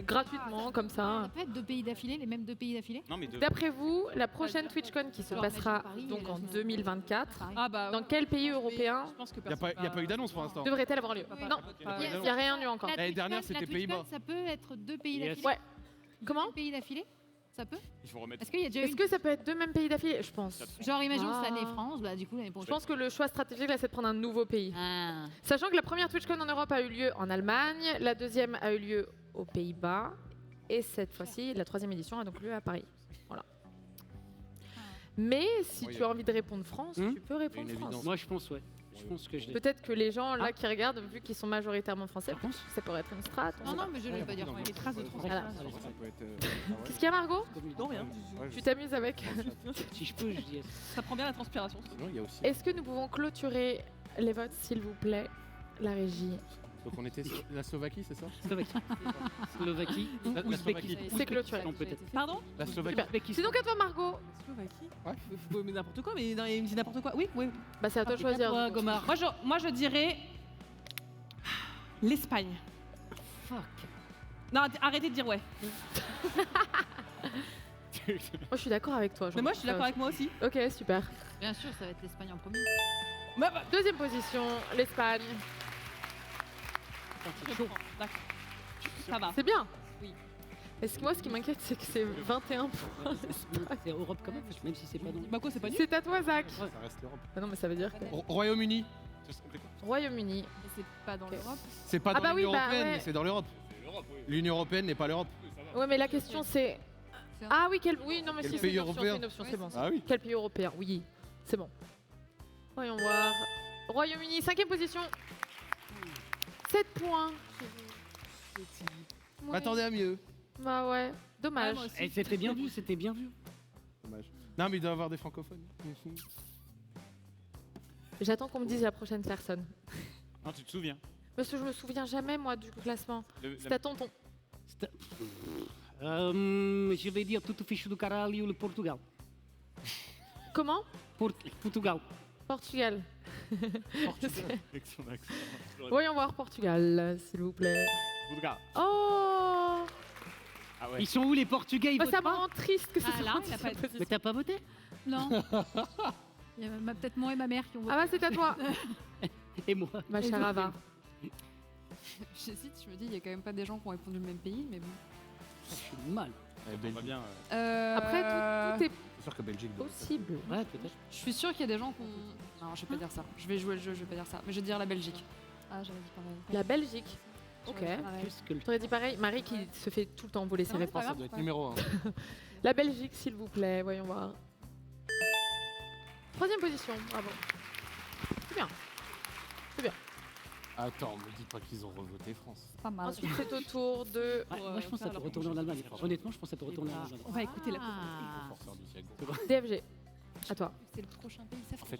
gratuitement, comme Ça ça. peut être 2 pays d'affilée, les mêmes 2 pays d'affilée. Non mais deux. D'après vous, la prochaine TwitchCon qui se Alors, passera Paris, donc la en semaine- 2024, Paris. Ah bah dans quel pays européen Je pense que Il n'y a pas eu d'annonce pour l'instant. devrait-elle avoir lieu? Non, il n'y a rien eu encore. La L'année dernière, TwitchCon, c'était la TwitchCon, Pays-Bas. Ça peut être 2 pays Yes. d'affilée. Ouais. Comment? 2 pays d'affilée. Ça peut. Il faut remettre. Est-ce qu'il y a déjà Est-ce que ça peut être deux mêmes pays d'affilée? Je pense. Genre, imaginons Ah. cette année France, bah du coup l'année Je prochaine. pense que le choix stratégique là, c'est de prendre un nouveau pays. Ah. Sachant que la première TwitchCon en Europe a eu lieu en Allemagne, la deuxième a eu lieu aux Pays-Bas, et cette fois-ci, la 3e édition a donc lieu à Paris. Voilà. Mais si Oui, tu as envie de répondre France, tu peux répondre une France. évidence. Moi, je pense, ouais. Je pense que je l'ai. Peut-être que les gens là Ah. qui regardent, vu qu'ils sont majoritairement français, ça pourrait être une strat. on Non, sait non, pas. mais je vais pas dire. Les traces de Voilà. transfert. Ça peut être. Qu'est-ce qu'il y a, Margot? Non, rien. Tu t'amuses avec? Si je peux, je dis. Ça prend bien la transpiration. Non, il y a aussi. Est-ce que nous pouvons clôturer les votes, s'il vous plaît, la régie? Donc on était sur la Slovaquie, c'est ça? Slovaquie. La Slovaquie. C'est clôturé. Peut-être. Pardon? La Slovaquie. Super. C'est donc à toi, Margot. Slovaquie. Ouais. Mais n'importe quoi, mais non, il me dit n'importe quoi. Oui, oui. Bah, c'est à toi de choisir. Toi, du coup. Gomard. Moi, je dirais l'Espagne. Fuck. Non, arrêtez de dire ouais. Moi, je suis d'accord avec toi. Mais moi, je suis d'accord avec moi aussi. Ok, super. Bien sûr, ça va être l'Espagne en premier. Deuxième position, l'Espagne. Je comprends. D'accord. Ça va. C'est bien. Oui. Est-ce que moi, ce qui m'inquiète, c'est que c'est 21 points. C'est Europe quand même, même si c'est pas non. Bah quoi, c'est pas nul. C'est à toi, Zach. Ça reste l'Europe. Ah non, mais ça veut dire que... Royaume-Uni. Royaume-Uni. Mais c'est pas dans l'Europe. C'est pas Ah dans bah oui, l'Union bah européenne, ouais. mais c'est dans l'Europe. L'Union européenne n'est pas l'Europe. Ouais, mais la question, c'est... Ah oui, oui, non, mais Quel si, pays c'est une option, européen c'est une option, c'est bon. Ah oui. Quel pays européen? Oui, c'est bon. Voyons voir. Royaume-Uni, 5e position. 7 points. Ouais. M'attendais à mieux. Bah ouais, dommage. moi aussi. Eh, c'était bien vu, c'était bien vu. Dommage. Non, mais il doit y avoir des francophones. J'attends qu'on me dise la prochaine personne. Non, tu te souviens. Parce que je me souviens jamais, moi, du classement. C'est à tonton. Je vais dire tudo fixe do caralho, le Portugal. Comment? Portugal. Portugal. Avec son accent. Voyons voir Portugal, s'il vous plaît. Portugal. Oh! Ah ouais. Ils sont où les Portugais? Ils Bah, votent ça me pas rend triste que ce Ah, soit là, en il a pas- 10e position. Mais t'as pas voté? Non. Il y a peut-être moi et ma mère qui ont voté. Ah bah c'est à toi, Et moi. ma chère Ava. J'hésite, je me dis, il y a quand même pas des gens qui ont répondu le même pays, mais bon. Je suis mal. On va bien. Après, tout est C'est sûr que Belgique. doit- possible. Ouais, peut-être. Je suis sûre qu'il y a des gens qui ont... Non, je vais pas dire ça. Je vais jouer le jeu, je vais pas dire ça. Mais je vais dire la Belgique. Ah, j'avais dit pareil. La Belgique. Ok. J'aurais dit pareil. Qu'est-ce que le. J'aurais dit pareil, Marie qui se fait tout le temps voler ses Non, c'est pas réponses. Ça doit être numéro 1. La Belgique, s'il vous plaît, voyons voir. 3e position, bravo. C'est bien. Attends, me dis pas qu'ils ont revoté France. Pas mal. Ensuite, c'est au tour de... Ouais, moi, je pense que ça peut retourner en Allemagne. Honnêtement, je pense que ça peut retourner en Allemagne. On va écouter la Ah. Forceur du siècle. DFG. À toi. C'est le prochain pays, ça En fait,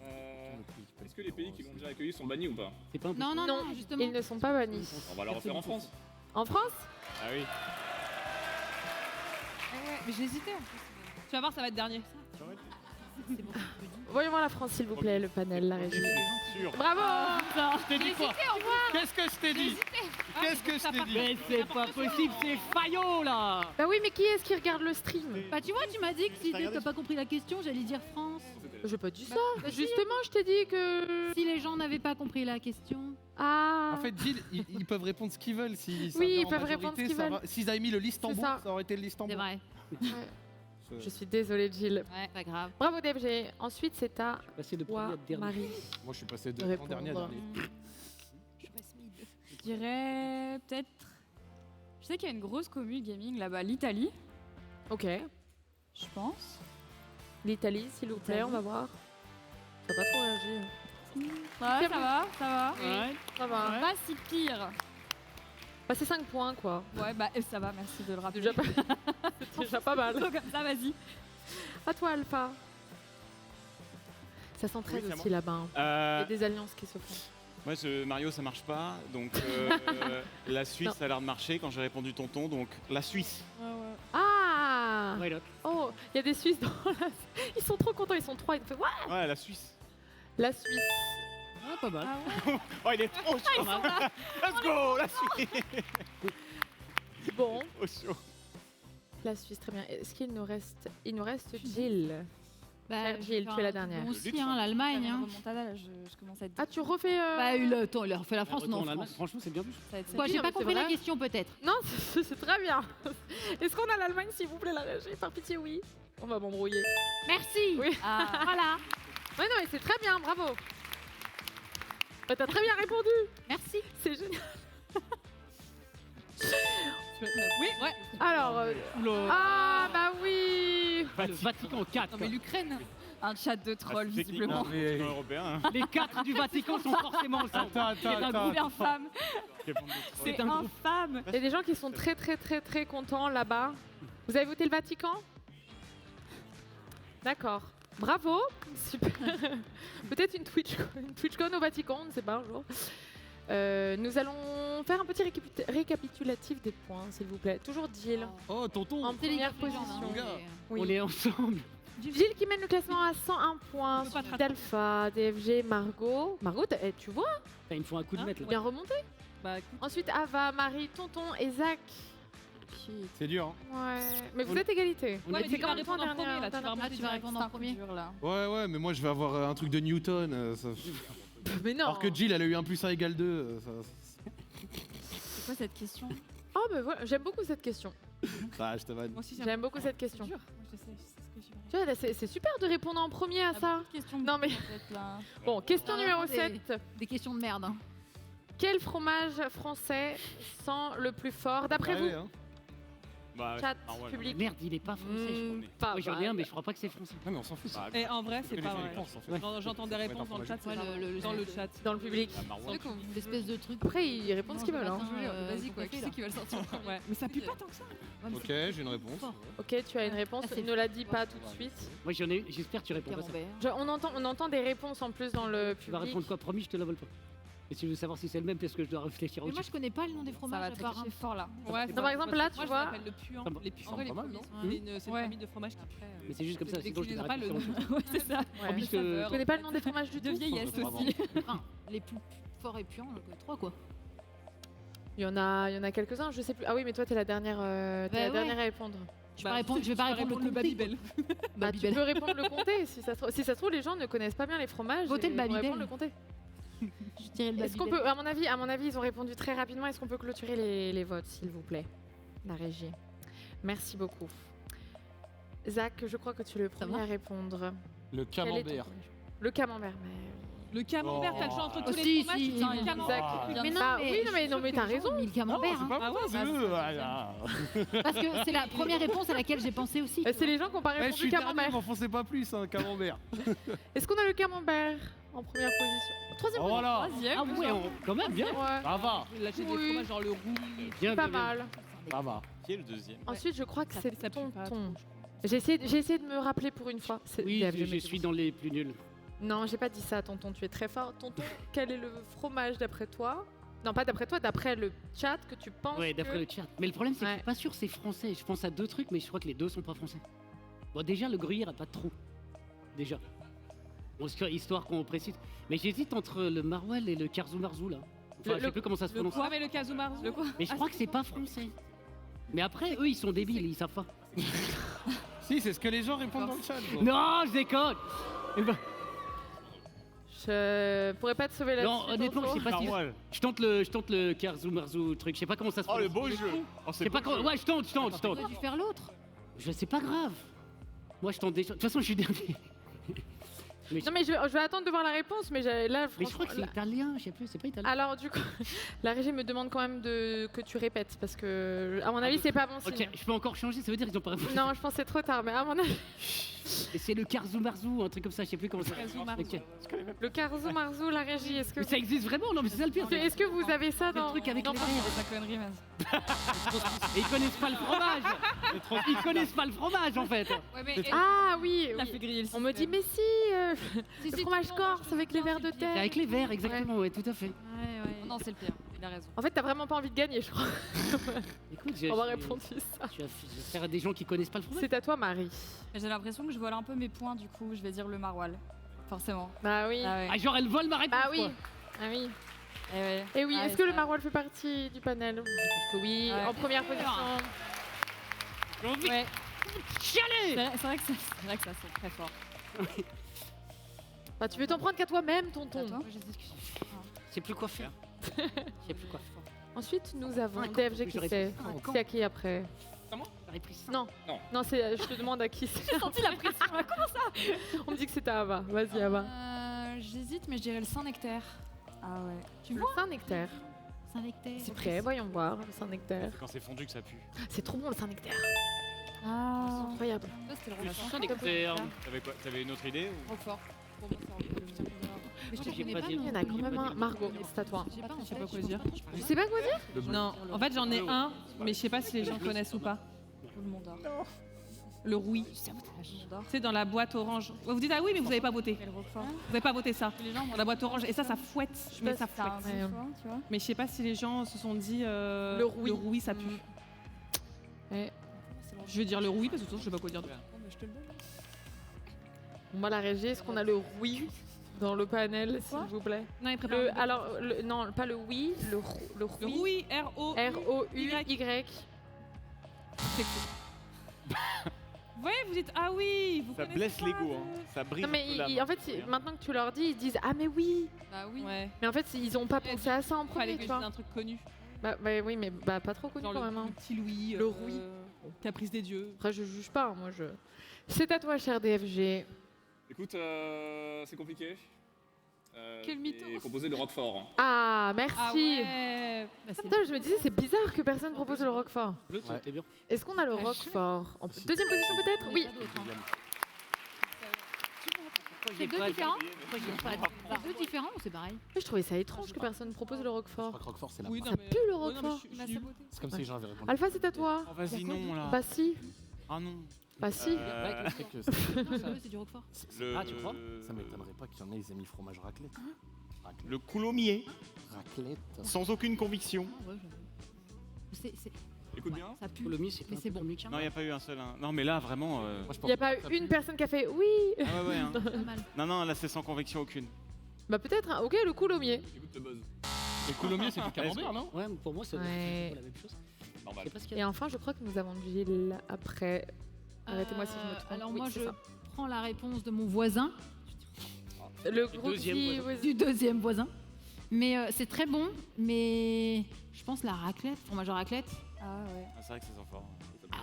Est-ce que les pays qui l'ont déjà accueilli sont bannis ou pas? C'est pas un peu. Non, non, Non, non, justement. Ils ne sont pas bannis. On va la refaire en France. En France? Ah oui. Mais j'ai hésité en plus. Tu vas voir, ça va être dernier. Voyons voir la France, s'il vous plaît, le panel, la régie. Sûr. Bravo! Je t'ai dit quoi? Qu'est-ce que je t'ai dit? Qu'est-ce que je t'ai dit? Mais c'est pas possible, c'est Fayot là. Bah oui, mais qui est-ce qui regarde le stream? Bah tu vois, tu m'as dit que si t'as pas compris la question, j'allais dire France. J'ai pas dit ça. bah si. Justement, je t'ai dit que... Si les gens n'avaient pas compris la question. Ah! En fait, Gilles, ils peuvent répondre ce qu'ils veulent. Si ça Oui, vient ils en peuvent majorité, répondre ce qu'ils ça veulent. va- S'ils avaient mis le Listembourg, ça. ça aurait été le Listembourg. C'est vrai. Je suis désolée, Gilles. Ouais, pas grave. Bravo, DFG. Ensuite, c'est à Passer de toi, premier à dernier. Marie. Moi, je suis passé de Répondre. l'an dernier à dernier. Je dirais peut-être... Je sais qu'il y a une grosse commu gaming là-bas, l'Italie, Ok. je pense. L'Italie, s'il vous plaît, on va voir. Ça va pas trop réagir. Ouais, ça va, ça va. Ouais. Ça va. Pas si pire. Bah, c'est 5 points, quoi. Ouais, bah ça va, merci de le rappeler. Déjà pas, c'est déjà pas mal. Comme ça, vas-y. À toi, Alpha. Ça s'entraide Oui, c'est à aussi là-bas. hein. Il y a des alliances qui se font. Moi, Mario, ça marche pas. Donc, la Suisse, Non. ça a l'air de marcher quand j'ai répondu tonton. Donc, la Suisse. Ah! Ouais, là. Oh, il y a des Suisses dans la... Ils sont trop contents, ils sont 3. Ils font ouais. Ouais, la Suisse. La Suisse. Ah, pas mal. Oh, il est trop chaud. Let's go, la Suisse. Bon, Trop chaud. la Suisse, très bien. Est-ce qu'il nous reste... Il nous reste Jill. Bah, Cher Gilles, tu es la dernière. Bon aussi, hein, l'Allemagne. Hein. Remontada, là, je commence à être... Ah, tu refais... Bah, attends, il a refait la France, Retour non, en Allemagne. France. Franchement, c'est bien vu. Ça va être Quoi, Oui, j'ai non, pas mais c'est compris la vrai. question peut-être. Non, c'est très bien. Est-ce qu'on a l'Allemagne, s'il vous plaît, la régie? Par pitié, oui. On va m'embrouiller. Merci. Oui. Ah, Voilà. Ouais, non, mais c'est très bien, bravo. Bah, t'as très bien répondu. Merci. C'est génial. Oui, ouais. Alors... Ah, bah oui. Le Vatican 4. Non mais l'Ukraine. Un chat de troll, c'est visiblement. techniquement, c'est un européen. Les 4 du Vatican sont forcément ensemble. C'est infâme. C'est C'est un groupe. infâme. Il y a des gens qui sont très contents là-bas. Vous avez voté le Vatican? D'accord. Bravo. Super. Peut-être une TwitchCon au Vatican, on ne sait pas un jour. Nous allons faire un petit récapitulatif des points, s'il vous plaît. Toujours Jill. Oh, tonton. En première les gens, position. hein, gars. Oui. On est ensemble. Jill qui mène le classement à 101 points. Je peux pas Suivi te d'Alpha, DFG, Margot. Margot, tu vois, Il me faut un coup de maître là. bien remonté. Bah écoute, Ensuite, Ava, Marie, Tonton et Zach. C'est dur, hein. Ouais. Mais vous On- êtes égalité. on ouais, a mais dit tu vas répondre en premier là. Tu vas Ah, tu vas répondre en premier. Là. Ouais, mais moi je vais avoir un truc de Newton. Mais non. Alors que Jill, elle a eu 1 + 1 = 2. C'est quoi cette question? Oh, mais voilà, j'aime beaucoup cette question. Bah, je te vanne. moi aussi J'aime beaucoup cette question. dur. Moi, je sais ce que je vais Tu vois, là, c'est super de répondre en premier à ça. Question Non, mais- là. Bon, question Ah, numéro des- 7. Des questions de merde. Hein. Quel fromage français sent le plus fort d'après Ouais, vous? hein. Bah, Chat, Marwal, public. Merde, il est pas français, je crois. Pas Moi j'en ai mal. un, mais je crois pas que c'est français. Non, mais on s'en fout. ça. Bah, Et en vrai, c'est Que pas les vrai. réponses, en fait. Ouais. J'entends des réponses dans le chat, c'est Ouais, pas vrai. Dans le chat. Dans le public. bah, Marwal. L'espèce de truc. Après, ils répondent ce qu'ils veulent. Hein. Vas-y quoi, qui c'est qui va le sortir? Ouais, mais ça pue pas tant que ça. Ok, j'ai une réponse. Ok, tu as une réponse. Ah, c'est Ne la dis pas tout de suite. Moi j'en ai, j'espère que tu réponds pas ça. On entend des réponses en plus dans le Tu vas public. répondre quoi? Promis, je te la vole pas. Et si je veux savoir si c'est le même, parce que je dois réfléchir Mais au moi, je connais pas le nom des Ça fromages. va à part tricher un. fort là. Ouais, Non, par exemple, là, tu moi, vois- je m'appelle le puant. Ça me- Les puants. Ça me pas mal, non C'est une Ouais. famille de fromages qui après. Mais c'est juste comme ça, sinon je te décline la pas le réponse. nom. Ouais, c'est ça. Ouais. Promis, je te- Je connais pas le nom des fromages du De tout. vieillesse Vraiment. aussi. Les plus forts et puants, donc 3 quoi. Il y en a quelques-uns, je sais plus. Ah oui, mais toi, t'es la dernière, Bah ouais. dernière à répondre. Je vais pas répondre le Babybel. Bah, tu peux répondre le comté. Si ça se trouve, les gens ne connaissent pas bien les fromages. Votez et le ils vont Babybel. répondre le comté. Je dirais le Est-ce qu'on peut, à mon avis, ils ont répondu très rapidement. Est-ce qu'on peut clôturer les votes, s'il vous plaît, la régie? Merci beaucoup. Zach, je crois que tu es le premier va à répondre. Le Quel est ton camembert. fromage? Le camembert. Mais... Le camembert, t'as le choix entre tous Oh, les si, fromages. si, Putain, si. le camembert. Mais non, Bah, mais oui, non, mais, non, mais t'as raison. Le camembert, hein. Ah ouais, C'est eux, voilà. Parce que c'est la première réponse à laquelle j'ai pensé aussi. C'est les gens qui n'ont pas Eh, je répondu suis dernier, camembert. m'enfoncez pas plus, hein, camembert. Est-ce qu'on a le camembert en première position? Troisième Oh, voilà. position. Ah ouais, quand même, bien. Ouais, Ça va, Il achète des Oui. fromages genre le roux. Bien, pas bien, bien. mal. ça va. Qui est le deuxième? Ensuite, je crois que Ça c'est pue pas tonton. J'ai essayé de me rappeler pour une fois. C'est- Oui, Dave, je m'excuse. suis dans les plus nuls. Non, j'ai pas dit ça, tonton. Tu es très fort. Tonton, quel est le fromage d'après toi? Non, pas d'après toi, d'après le chat que tu penses. Ouais, d'après que... le chat. Mais le problème, c'est que Ouais. je suis pas sûr que c'est français. Je pense à 2 trucs, mais je crois que les 2 sont pas français. Bon, déjà, le gruyère a pas de trou. Déjà. Bon, histoire qu'on précise. Mais j'hésite entre le maroilles et le carzou marzou, là. Enfin, je sais plus comment ça se Le prononce. quoi? Mais le kazumarzu. Le quoi? Mais je crois que c'est pas français. Mais après, eux, ils sont débiles, ils savent pas. Si, c'est ce que les gens répondent dans le chat. gros. Non, je déconne. Eh ben, Je pourrais pas te sauver là-dessus. non, honnêtement, je tonton. sais pas si. Marwal. Je tente le carzou marzou truc. Je sais pas comment ça se Oh, prononce. le beau jeu! Oh, Je sais pas comment. Ouais, je tente. J'aurais dû faire l'autre. Je sais pas grave. Moi, je tente déjà. De toute façon, je suis dernier. Non, mais je vais attendre de voir la réponse, mais là, Mais je crois que c'est franchement, italien, je sais plus, c'est pas italien. Alors, du coup, la régie me demande quand même que tu répètes, parce que, à mon avis, c'est pas bon signe. Ok, je peux encore changer, ça veut dire qu'ils ont pas répondu. Non, je pense que c'est trop tard, mais à mon avis, Et c'est le carzou marzou, un truc comme ça, je sais plus comment ça Kazumarzu. Ok. le Carzou Marzou, la régie, est-ce que... Mais ça existe vraiment, non mais c'est ça le pire. Est-ce que vous avez ça Le dans... truc avec dans- les verres. C'est ta connerie, vas-y. Et ils connaissent pas le fromage. Ils connaissent pas le fromage en fait. Ouais, mais Ah oui, Il a oui. fait griller le On me dit, mais si, le fromage corse avec les verres de C'est terre. avec les verres, exactement, ouais, tout à fait. Ouais, ouais. non, c'est le pire. Il a raison. En fait, t'as vraiment pas envie de gagner, je crois. Écoute, On m'a répondu ça. Je vais faire à des gens qui connaissent pas le fromage. C'est à toi, Marie. Mais j'ai l'impression que je vole un peu mes points, du coup, je vais dire le maroilles. Forcément. Bah oui. Ah ouais. Ah, genre elle vole ma réponse. Bah oui. quoi. Ah oui. Eh ouais. Et oui, Ah, est-ce que le ça- maroilles fait partie du panel? Je pense que oui. Ouais. En première position. J'ai envie Ouais. de chialer. C'est vrai que ça sent très fort. Bah, tu veux t'en prendre qu'à toi-même, tonton. Attends. Je sais plus quoi faire. Je sais plus quoi faire. Ensuite, nous avons Un DFG camp, qui j'aurais sait. pris ça. C'est à qui après? J'aurais pris ça. Non. Non. Non, je te demande à qui c'est. J'ai senti la pression là. Comment ça? On me dit que c'était à Ava. Vas-y, Ava. J'hésite, mais je dirais le Saint-Nectaire. Ah ouais. Tu veux Saint-Nectaire? Saint-Nectaire. C'est prêt, voyons voir. Le Saint-Nectaire. C'est quand c'est fondu que ça pue. C'est trop bon le Saint-Nectaire. Ah. Incroyable. Ça, c'était le Le Roquefort. chien des fermes. T'avais une autre idée ou... Roquefort. Pour moi, c'est un peu Mais je te J'ai connais pas pas, dit. Il y en a quand même un. Margot, c'est à toi. J'ai pas en Je sais pas tête, quoi dire. Tu sais pas quoi dire? Non, en fait j'en ai un, mais je sais pas si les gens connaissent ou pas. le monde d'art. Le rouille. C'est dans la boîte orange. Vous dites ah oui mais vous avez pas voté. Vous avez pas voté ça. Dans la boîte orange et ça fouette. Mais ça fouette. Tu vois. Mais je sais pas si les gens se sont dit Le rouille. ça pue. Ouais. Je vais dire le rouille parce que sinon je sais pas quoi dire. Je te le donne. Moi, la régie, est-ce qu'on a le oui dans le panel, s'il vous plaît? Non, il prépare. Alors, non, pas le oui, le Le rouille. rouille R-O-U-Y. R-O-U-Y. C'est cool. Vous voyez, vous dites ah oui. Vous Ça connaissez blesse pas l'ego, de- hein. Ça brise Non, mais un peu la en main. fait, maintenant que tu leur dis, ils disent ah, mais oui. Bah oui. Ouais. Mais en fait, ils ont pas pensé à ça en Fallait premier, que tu je vois. dise un truc connu. Bah oui, mais pas trop connu Genre quand même. Hein. le petit Louis. Le rouille. Caprice des dieux. Après, je juge pas, moi je. C'est à toi, cher DFG. Écoute, c'est compliqué. Quel mytho. J'ai proposé le Roquefort. Ah, merci. Ah ouais. Putain, je me disais, c'est bizarre que personne propose le Roquefort. Bleu, c'était bien. Est-ce qu'on a le Roquefort en deuxième position peut-être? Oui. C'est deux différents C'est deux différents ou c'est pareil? Mais je trouvais ça étrange que personne propose le Je Roquefort. crois que Roquefort, c'est la Oui, base. non, Ça mais- pue le Ouais, non, mais Roquefort. je suis nulle. C'est comme ça que j'avais répondu. Alpha, c'est à toi. Oh, vas-y, non, là. Bah si. Ah non. Bah si. C'est que ça- Non, c'est du Roquefort. Ah, tu crois ça m'étonnerait pas qu'il y en ait, ils aient mis fromage raclette. Raclette. Le coulommiers, Raclette. sans aucune conviction. Ah ouais, c'est- Écoute bien. Ça pue. Coulommiers, c'est Mais pas c'est un peu bon. mieux qu'un. Non, il n'y a pas eu un seul. Non, mais là, vraiment. Moi, je Il pense n'y a que pas ça eu une pue. personne qui a fait oui. Ah ouais, ouais. Hein. Pas mal. Non, là, c'est sans conviction aucune. Bah peut-être, hein. Ok, le coulommier. Écoute le buzz. Les coulommiers, c'est du camembert, non? Ouais, mais pour moi, c'est Ouais. la même chose. Je Normal. sais pas ce qu'il y Et a. enfin, je crois que nous avons Gilles après. Arrêtez-moi si je me trompe. Alors Oui, moi, c'est je ça. prends la réponse de mon voisin, Le gros deuxième qui- voisin. du deuxième voisin. Mais c'est très bon, mais je pense la raclette, fromage à raclette. Ah ouais. Ah, c'est vrai que c'est sans fort. Ah,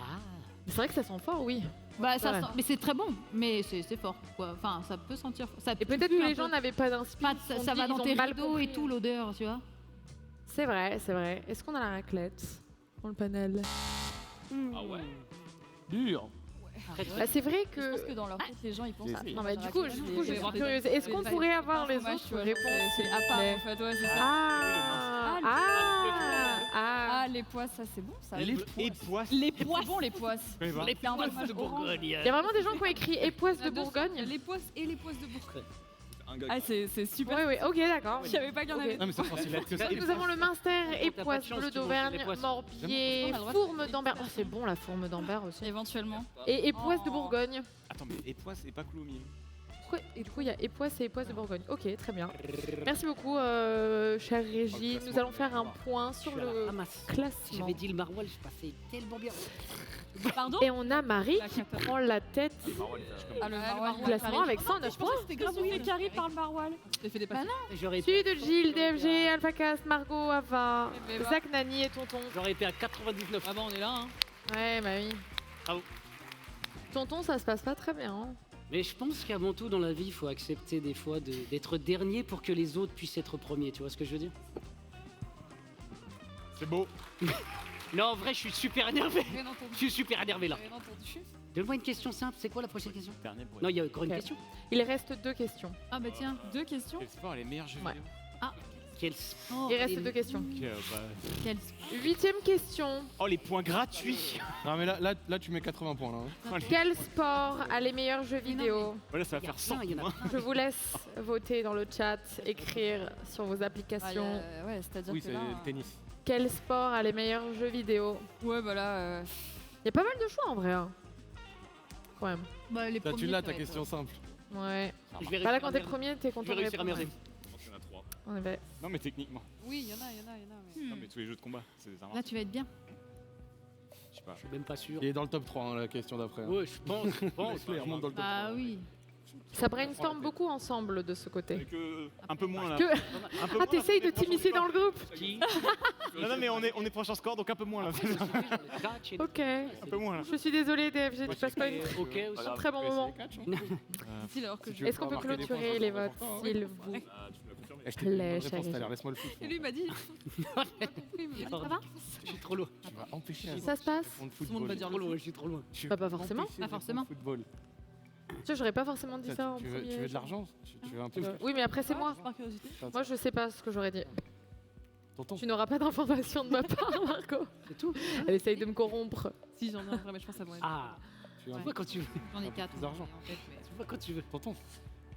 C'est vrai que ça sent fort, oui. Bah ça Ouais. sent- mais c'est très bon, mais c'est fort quoi. Enfin, ça peut sentir. Ça Et peut-être pue que un les peu. gens n'avaient pas d'inspiration. Pas de- ça va dans tes rideaux et tout l'odeur, tu vois. C'est vrai, c'est vrai. Est-ce qu'on a la raclette dans le panel? Ah ouais. Dur. Bah, c'est vrai Je pense que. que dans leur tête, les gens ils pensent à Non, mais du coup, je suis vais curieuse. Est-ce qu'on pourrait avoir les fromage, autres tu vois, réponses c'est à part en fait, ouais, c'est ça. Ah, Ah, les poisses, ça c'est bon ça. Et poisses. Les C'est poisses. bon les poisses. Oui, bah. C'est un fromage de orange. Bourgogne. Il y a vraiment des gens qui ont écrit époisse de Il y a deux Bourgogne. sortes, les poisses et les poisses de Bourgogne. Un gars Ah, c'est super. Oui, oui, ok, d'accord. Je savais pas qu'il y en Ok. avait. Non, mais c'est facile à être que ça. Et nous avons le Minster, T'as pas de époisse chance bleu qu'ils vont d'Auvergne, faire les poisses. Morbier, On a le droit de fourme d'Ambert. Oh, c'est bon la fourme d'Ambert aussi. Éventuellement. Et époisse de Oh. Bourgogne. Attends, mais époisse et pas coulommiers. Pourquoi- Et du coup, il y a époisse et époisse de Bourgogne. Ok, très bien. Merci beaucoup, chère Régie. Nous allons faire un point Je sur suis à la le ramasse. classement. J'avais dit le maroilles, je passais tellement bien. Pardon. Et on a Marie qui prend la tête Ah, le du maroilles. classement avec 109 Je points. pensais que c'était grave oui, Carrie par le maroilles. J'ai fait des passes. J'aurais Suivi de Gilles, DFG, AlphaCast, Margot, Ava, Eh ben, Zach, Nani et Tonton. J'aurais été à 99. Ah bah on est là hein. Ouais, bah oui. Bravo. Tonton, ça se passe pas très bien. Hein. Mais je pense qu'avant tout dans la vie, il faut accepter des fois d'être dernier pour que les autres puissent être premiers. Tu vois ce que je veux dire? C'est beau. Non, en vrai, je suis super énervé. Rien entendu. Je suis super énervé là. Rien entendu. Donne-moi une question simple. C'est quoi la prochaine question? Dernier bruit. Non, il y a encore une Ok. question. Il reste 2 questions. Ah bah tiens. 2 questions. Quel sport est les meilleurs jeux Ouais. vidéo? Quel sport Il reste est- 2 questions. Quel... 8e question. Oh, les points gratuits. Non, mais là, tu mets 80 points, là. hein. Quel sport a les meilleurs jeux vidéo? Voilà, ça va Il y a faire 100 plein, il y en a points. Je vous laisse voter dans le chat, écrire sur vos Ah, y a- applications. ouais, c'est-à-dire Oui, que c'est là. le tennis. Quel sport a les meilleurs jeux vidéo? Ouais, bah là. Il y a pas mal de choix en vrai. Hein. Quand même. Bah, les Là, tu premiers, l'as, ça ta va être- question simple. Ouais. Je vais Bah là, réussir quand à t'es merder. premier, t'es Je content vais de réussir à répondre. merder. Je pense qu'il y en a 3. En effet. Non, mais techniquement. Oui, il y en a, mais. Non, mais tous les jeux de combat, c'est des armes. Là, tu vas être bien. Je sais pas. Je suis même pas sûr. Il est dans le top 3, hein, la question d'après. hein. Ouais, je pense. Je pense. Je remonte dans le top Bah 3. oui. Ça brainstorm beaucoup ensemble de ce côté. Avec Un peu moins là. Que- Un peu Ah, moins, t'essayes là, de t'immiscer dans le groupe? Qui Non, non, mais on est proche en score, donc un peu moins là. Ok. Un peu moins là. Je suis désolée, DFG, tu passes pas une... Ok, un très bon moment. Difficile alors que je. Est-ce qu'on peut clôturer les votes, s'il vous Ah, tu me l'as confirmé. Eh, je t'ai donné une bonne Flèche réponse tout à agrégée. l'heure, laisse-moi le foot. Et lui il m'a dit. Ça va Je suis trop loin. Tu vas empêcher un Ça se passe fond de Tout le monde football. va dire Trop le loin, je suis trop loin. Tu Bah, vas pas forcément. empêcher Pas le fond de forcément. football. Tu vois, j'aurais pas forcément dit ça en Tu premier. veux de l'argent tu veux un peu Oui, mais après, c'est moi. Par curiosité. Moi, je sais pas ce que j'aurais dit. Tonton. Tu n'auras pas d'informations de ma part, Marco. C'est tout. Elle essaye de me corrompre. Si j'en ai un vrai, mais je pense que ça va. Ah, Tu veux un tu peu vois quand tu veux. J'en ai Un peu 4 plus d'argent. en tête, mais... Tu vois quand tu veux. Tonton.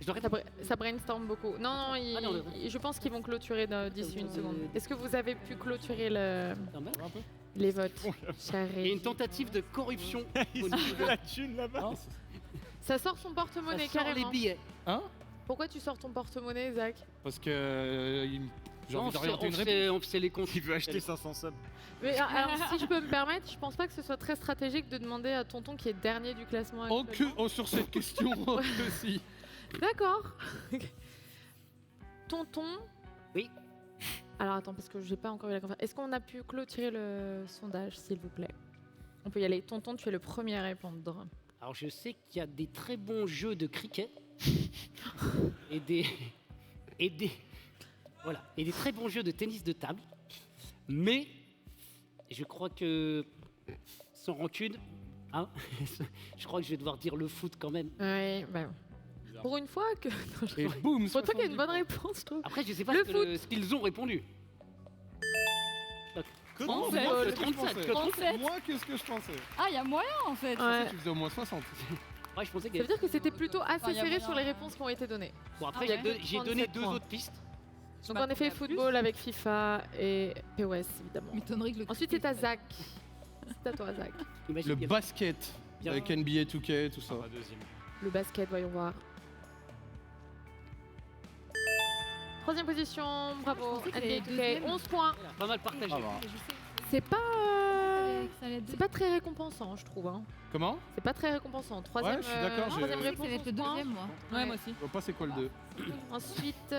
Je dois Ça brainstorm beaucoup. Non, non, Ah non, je pense qu'ils vont clôturer d'ici une seconde. Est-ce que vous avez pu clôturer Pas mal. Un peu. les votes, cher Il y a Régis? une tentative de corruption. Il au se niveau fait la thune là-bas. Non, Ça sort son Ça porte-monnaie sort les carrément. billets. Hein? Pourquoi tu sors ton porte-monnaie, Zach? Parce que j'ai Non, envie d'orienter une réponse. on fait les comptes. Il veut acheter 500 subs. Mais alors, si je peux me permettre, je pense pas que ce soit très stratégique de demander à Tonton qui est dernier du classement. Oh que actuellement. oh, sur cette question, oh que si. D'accord. Tonton. Oui. Alors attends, parce que j'ai pas encore eu la conférence. Est-ce qu'on a pu clôturer le sondage, s'il vous plaît? On peut y aller. Tonton, tu es le premier à répondre. Alors je sais qu'il y a des très bons jeux de cricket et des voilà et des très bons jeux de tennis de table, mais je crois que sans rancune, hein, je crois que je vais devoir dire le foot quand même. Oui, bah. Pour une fois que. Et boum. Pour toi qu'il y a une bonne réponse, je trouve. Après je sais pas Le ce qu'ils ont répondu. Que En moi, fait, qu'est-ce le que je 37, pensais le 37. Moi, qu'est-ce que je pensais? Ah, il y a moyen en fait. Je pensais Ouais. que tu faisais au moins 60. Ouais, je pensais Ça veut dire que c'était plutôt assez Enfin, y a serré moyen. sur les réponses qui ont été données. Bon après Ah, ouais. j'ai donné 37 deux points. autres pistes. Donc en effet, football avec FIFA et POS, évidemment. M'étonnerait que le Ensuite, c'est à Zach. C'est à toi, Zach. Imagine Le bien. basket Bien. avec NBA 2K, tout ça. Ah, deuxième. Le basket, voyons voir. Troisième position, bravo. pensais que NBA les 2K, deuxièmes- 11 points. Voilà, pas mal partagé. Ah, bah. C'est pas, Ça allait être c'est pas très récompensant, je trouve. Hein. Comment? C'est pas très récompensant. Troisième, Ouais, je suis d'accord, troisième j'ai- Je pensais que réponse, ça allait être le 11 points. deuxième, moi. Ouais, moi aussi. Je vois pas c'est quoi le 2. Ensuite,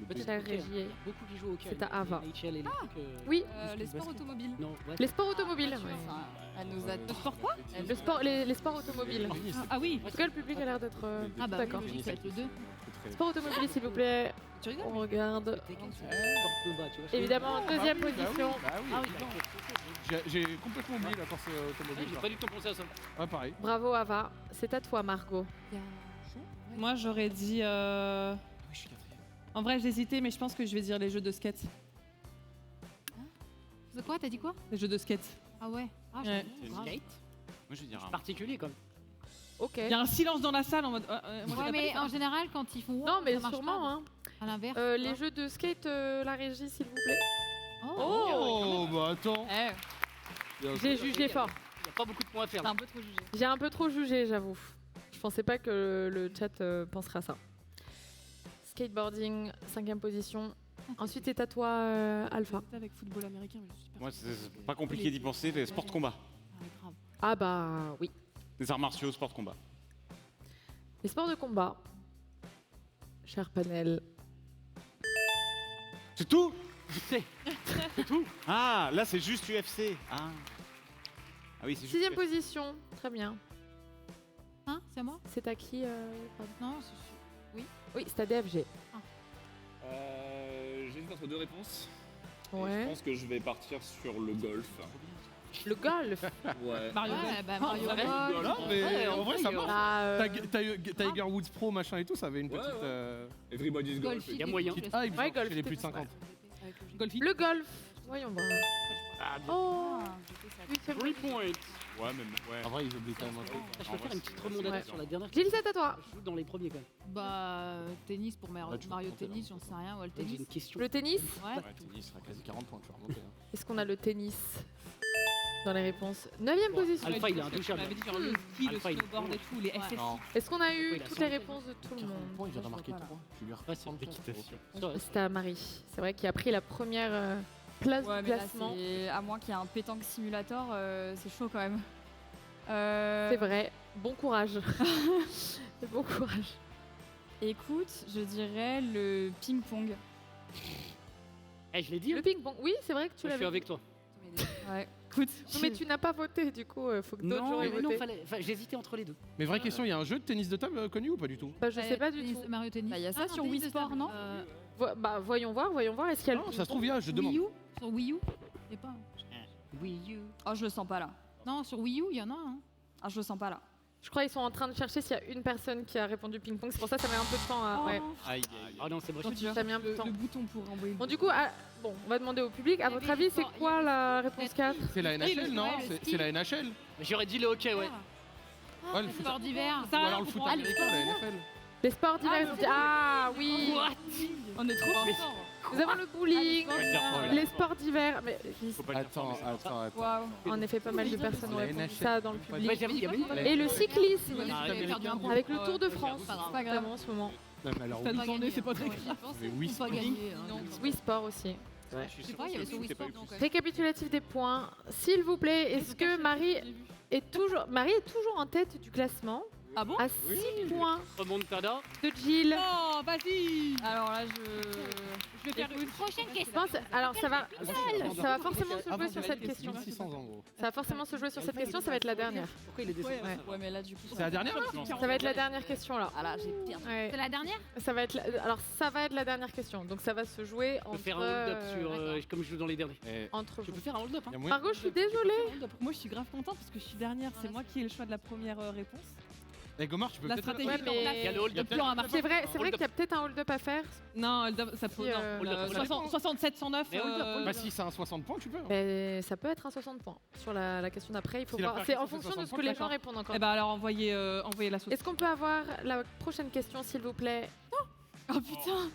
Peut-être cher au hockey, Régier. beaucoup qui jouent au hockey. C'est à Ava. Les NHL et les trucs, Oui, Les sports automobiles. non, ouais. les sports automobiles. Enfin, elle nous a. Le sport quoi Le sport, les sports automobiles. Ah oui. En tout cas, le public a l'air d'être Ah bah d'accord. oui, logique, ça va être le 2. Sport automobile, s'il vous plaît. Tu rigoles? On regarde. Tekken, c'est un sport combat, tu vois. Évidemment, deuxième Bah oui, position. Bah oui. Ah oui, J'ai complètement oublié la course automobile. j'ai pas du tout pensé à ça. Ouais, pareil. Bravo, Ava. C'est à toi, Margot. Moi j'aurais dit. En vrai, j'hésitais, mais je pense que je vais dire les jeux de skate. C'est quoi? T'as dit quoi? Les jeux de skate. Ah ouais. Ah, Ouais. j'avoue, grave. Skate, Moi je vais dire un. particulier quand même. Ok. Il y a un silence dans la salle en mode. moi, j'ai Ouais, pas mais dit en ça. général, quand ils font. Non, mais ça marche sûrement. pas. Hein. À l'inverse. Les jeux de skate, la régie, s'il vous plaît. Oh, bah attends. J'ai jugé fort. Il n'y a pas beaucoup de points à faire. C'est un peu trop jugé. J'ai un peu trop jugé, j'avoue. Je pensais pas que le chat penserait à ça. Skateboarding, 5e position. Ensuite, c'est à toi, Alpha. C'était avec football américain, mais je suis pas. Moi c'est pas compliqué d'y penser, les sports de combat. Ah, ouais, grave. Ah bah oui. Les arts martiaux, sport de combat. Les sports de combat. Cher panel. C'est tout? C'est tout. Ah, là c'est juste UFC. Ah. Ah oui, c'est juste. 6e position. Très bien. Hein? C'est à moi? C'est à qui pardon. Non, Oui, c'est à DFG. J'hésite entre deux réponses. Et Ouais. je pense que je vais partir sur le golf. Le golf. Ouais. Mario ouais, Golf. bah Mario ouais. Golf. Non, mais en vrai, ça marche. Bah, Tiger Woods Pro, machin et tout, ça avait une Ouais, petite. ouais. Everybody's golf. Golf, Il y a moyen. Petite hype Ouais, genre, golf, chez les c'est plus de pas 50. Golfi. le golf. Voyons voir. Oh. Oui, c'est vrai. 3 points. Ouais, même. Ouais. En vrai, ils oublient quand même un truc. Je peux faire une petite remontada Ouais. sur la dernière. Gilles, c'est à toi. Je joue dans les premiers quand même. Bah, tennis pour Là, tu Mario peux tenter, Tennis, j'en sais rien. Ouais, le J'ai tennis. une question. Le tennis. Ouais. Ouais, tennis, ça sera quasi 40 points, tu vas remonter. hein. Est-ce qu'on a le tennis dans les réponses? 9e position. Alpha, il est Tu intouchable. m'avais dit genre le ski, le Alpha, il est snowboard et tout, les SSI. Non, Est-ce qu'on a eu Oui, il a toutes 100. les réponses de tout le 40 monde? points, il vient d'en marquer 3. Tu lui Ouais, refais c'est 30 points. l'équitation. C'était à Marie. C'est vrai qu'il a pris la première place Ouais, du mais là, classement. c'est- à moins qu'il y ait un pétanque simulator, c'est chaud quand même. C'est vrai. Bon courage. Bon courage. Écoute, je dirais le ping-pong. Eh, je l'ai dit. Le hein. ping-pong. Oui, c'est vrai que tu Je suis l'avais. avec toi. Ouais. Écoute, Mais tu n'as pas voté, du coup, faut que d'autres gens Non, aient mais non, voté. fallait... enfin, j'hésitais entre les deux. Mais vraie question, il y a un jeu de tennis de table connu ou pas du tout? Bah, je sais pas du Tennis- tout. Mario Tennis. Bah, il y a ça Ah, sur tennis Wii de Sport, table. non Bah, voyons voir. Est-ce qu'il y a Non, ça se trouve, il y a, je demande. Wii U Sur Wii U Je sais pas. Wii U. Oh, je le sens pas là. Non, sur Wii U, il y en a un. Ah, je le sens pas là. Je crois qu'ils sont en train de chercher s'il y a une personne qui a répondu ping-pong. C'est pour ça que ça met un peu de temps à. Ouais. Aïe, Ah non, c'est moi. Ça met un peu de temps. le bouton pour envoyer. Bon, du coup, bon, on va demander au public. À votre avis, c'est quoi la réponse 4? C'est la NHL, non? ouais, le C'est ski. la NHL. J'aurais dit le hockey, ouais. Ouais, le foot. Sport d'hiver. Ou alors le foot américain, la NFL. Les sports d'hiver, ils ont dit ah oui. On est trop fort. Nous avons le bowling, voilà. les sports d'hiver. Mais Faut pas le dire fort, Attends. Waouh. en effet, pas mal de personnes ont La répondu NHL. ça dans le Ouais, public. j'avoue, il y avait une- Et le cyclisme, Ah, J'avais perdu un point. avec le Tour de France, pas grave. vraiment en ce moment. Non, mais alors, Ça oui. nous en est, c'est pas très grave. Mais oui, Faut pas gagner. hein. Oui, sport aussi. Je sais pas, il y avait sur Wii Sport, donc, Récapitulatif des points. S'il vous plaît, est-ce que Marie est toujours en tête du classement Ah bon? à 6 points Remontada. de Jill? Non, vas-y. Alors là, Je vais faire une Prochaine Je question. pense, alors ça va forcément se jouer sur cette question. 1600 en gros. Ça va forcément se jouer sur cette question, ça va être la dernière. Pourquoi il est décédé ouais, mais là, du coup. C'est la dernière là? Ça va être la dernière question là. Ah là, j'ai pire. Ouais. C'est la dernière Ça va être alors ça va être la dernière question. Donc ça va se jouer Je peux entre faire un hold-up sur, comme je joue dans les derniers. entre Je vous. peux faire un hold-up. Hein. Il y a moyen- Margot, je suis désolée. Moi, je suis grave contente parce que je suis dernière. C'est moi qui ai le choix de la première réponse. Eh, Gomar, tu peux La peut-être. stratégie Ouais, est en place. mais Il y a le hold-up. Il y a Plan à marquer. c'est vrai qu'il Hold-up. y a peut-être un hold-up à faire. Non, ça peut. Si, non. hold-up. 67, 109. Mais hold-up, Bah, si c'est un 60 points, tu peux. hein. Ben, ça peut être un 60 points. Sur la question d'après, il faut Si la voir. première C'est en question, c'est fonction de ce 60 que les gens d'accord. répondent encore. Eh ben alors, envoyez la sauce. Est-ce qu'on peut avoir la prochaine question, s'il vous plaît? Oh putain.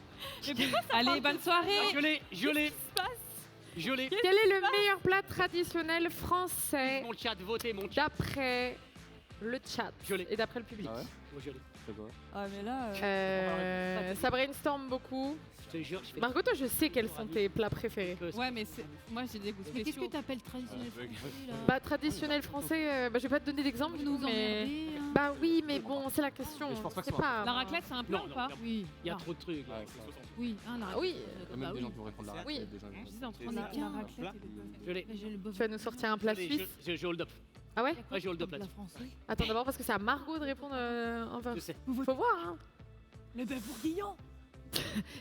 Allez, bonne soirée. Je l'ai. Quel est le meilleur plat traditionnel français Mon chat, votez mon chat. d'après le chat Je l'ai. et d'après le public? Ah ouais? Moi, je l'ai. C'est quoi? Ah, mais là. Ça brainstorm beaucoup. Je te jure, je fais Margot, toi, je sais quels sont tes plats préférés. Ouais, mais moi j'ai des goûts Mais qu'est-ce spéciaux. que t'appelles traditionnel français là Bah, traditionnel français, je vais pas te donner d'exemple, Vous nous mais. emmerdez, hein. Bah oui, mais bon, c'est la question. Mais je pense pas que C'est ce soit pas. La raclette, c'est un plat Non, ou non, pas? non. Oui. Il y a Ah, trop de trucs. là. Oui, hein, la Ah oui. Même bah des oui. gens qui vont répondre la Oui. raclette, des gens qui vont- J'hésite entre On est la qu'un raclette et le Je l'ai. J'ai le bœuf. Tu vas nous sortir un plat Allez, suisse. je hold up. Ah ouais? Ouais, je hold up Plat là-dessus. français. Attends d'abord parce que c'est à Margot de répondre enfin. Je sais. Faut voir, hein. Le bœuf bourguignon.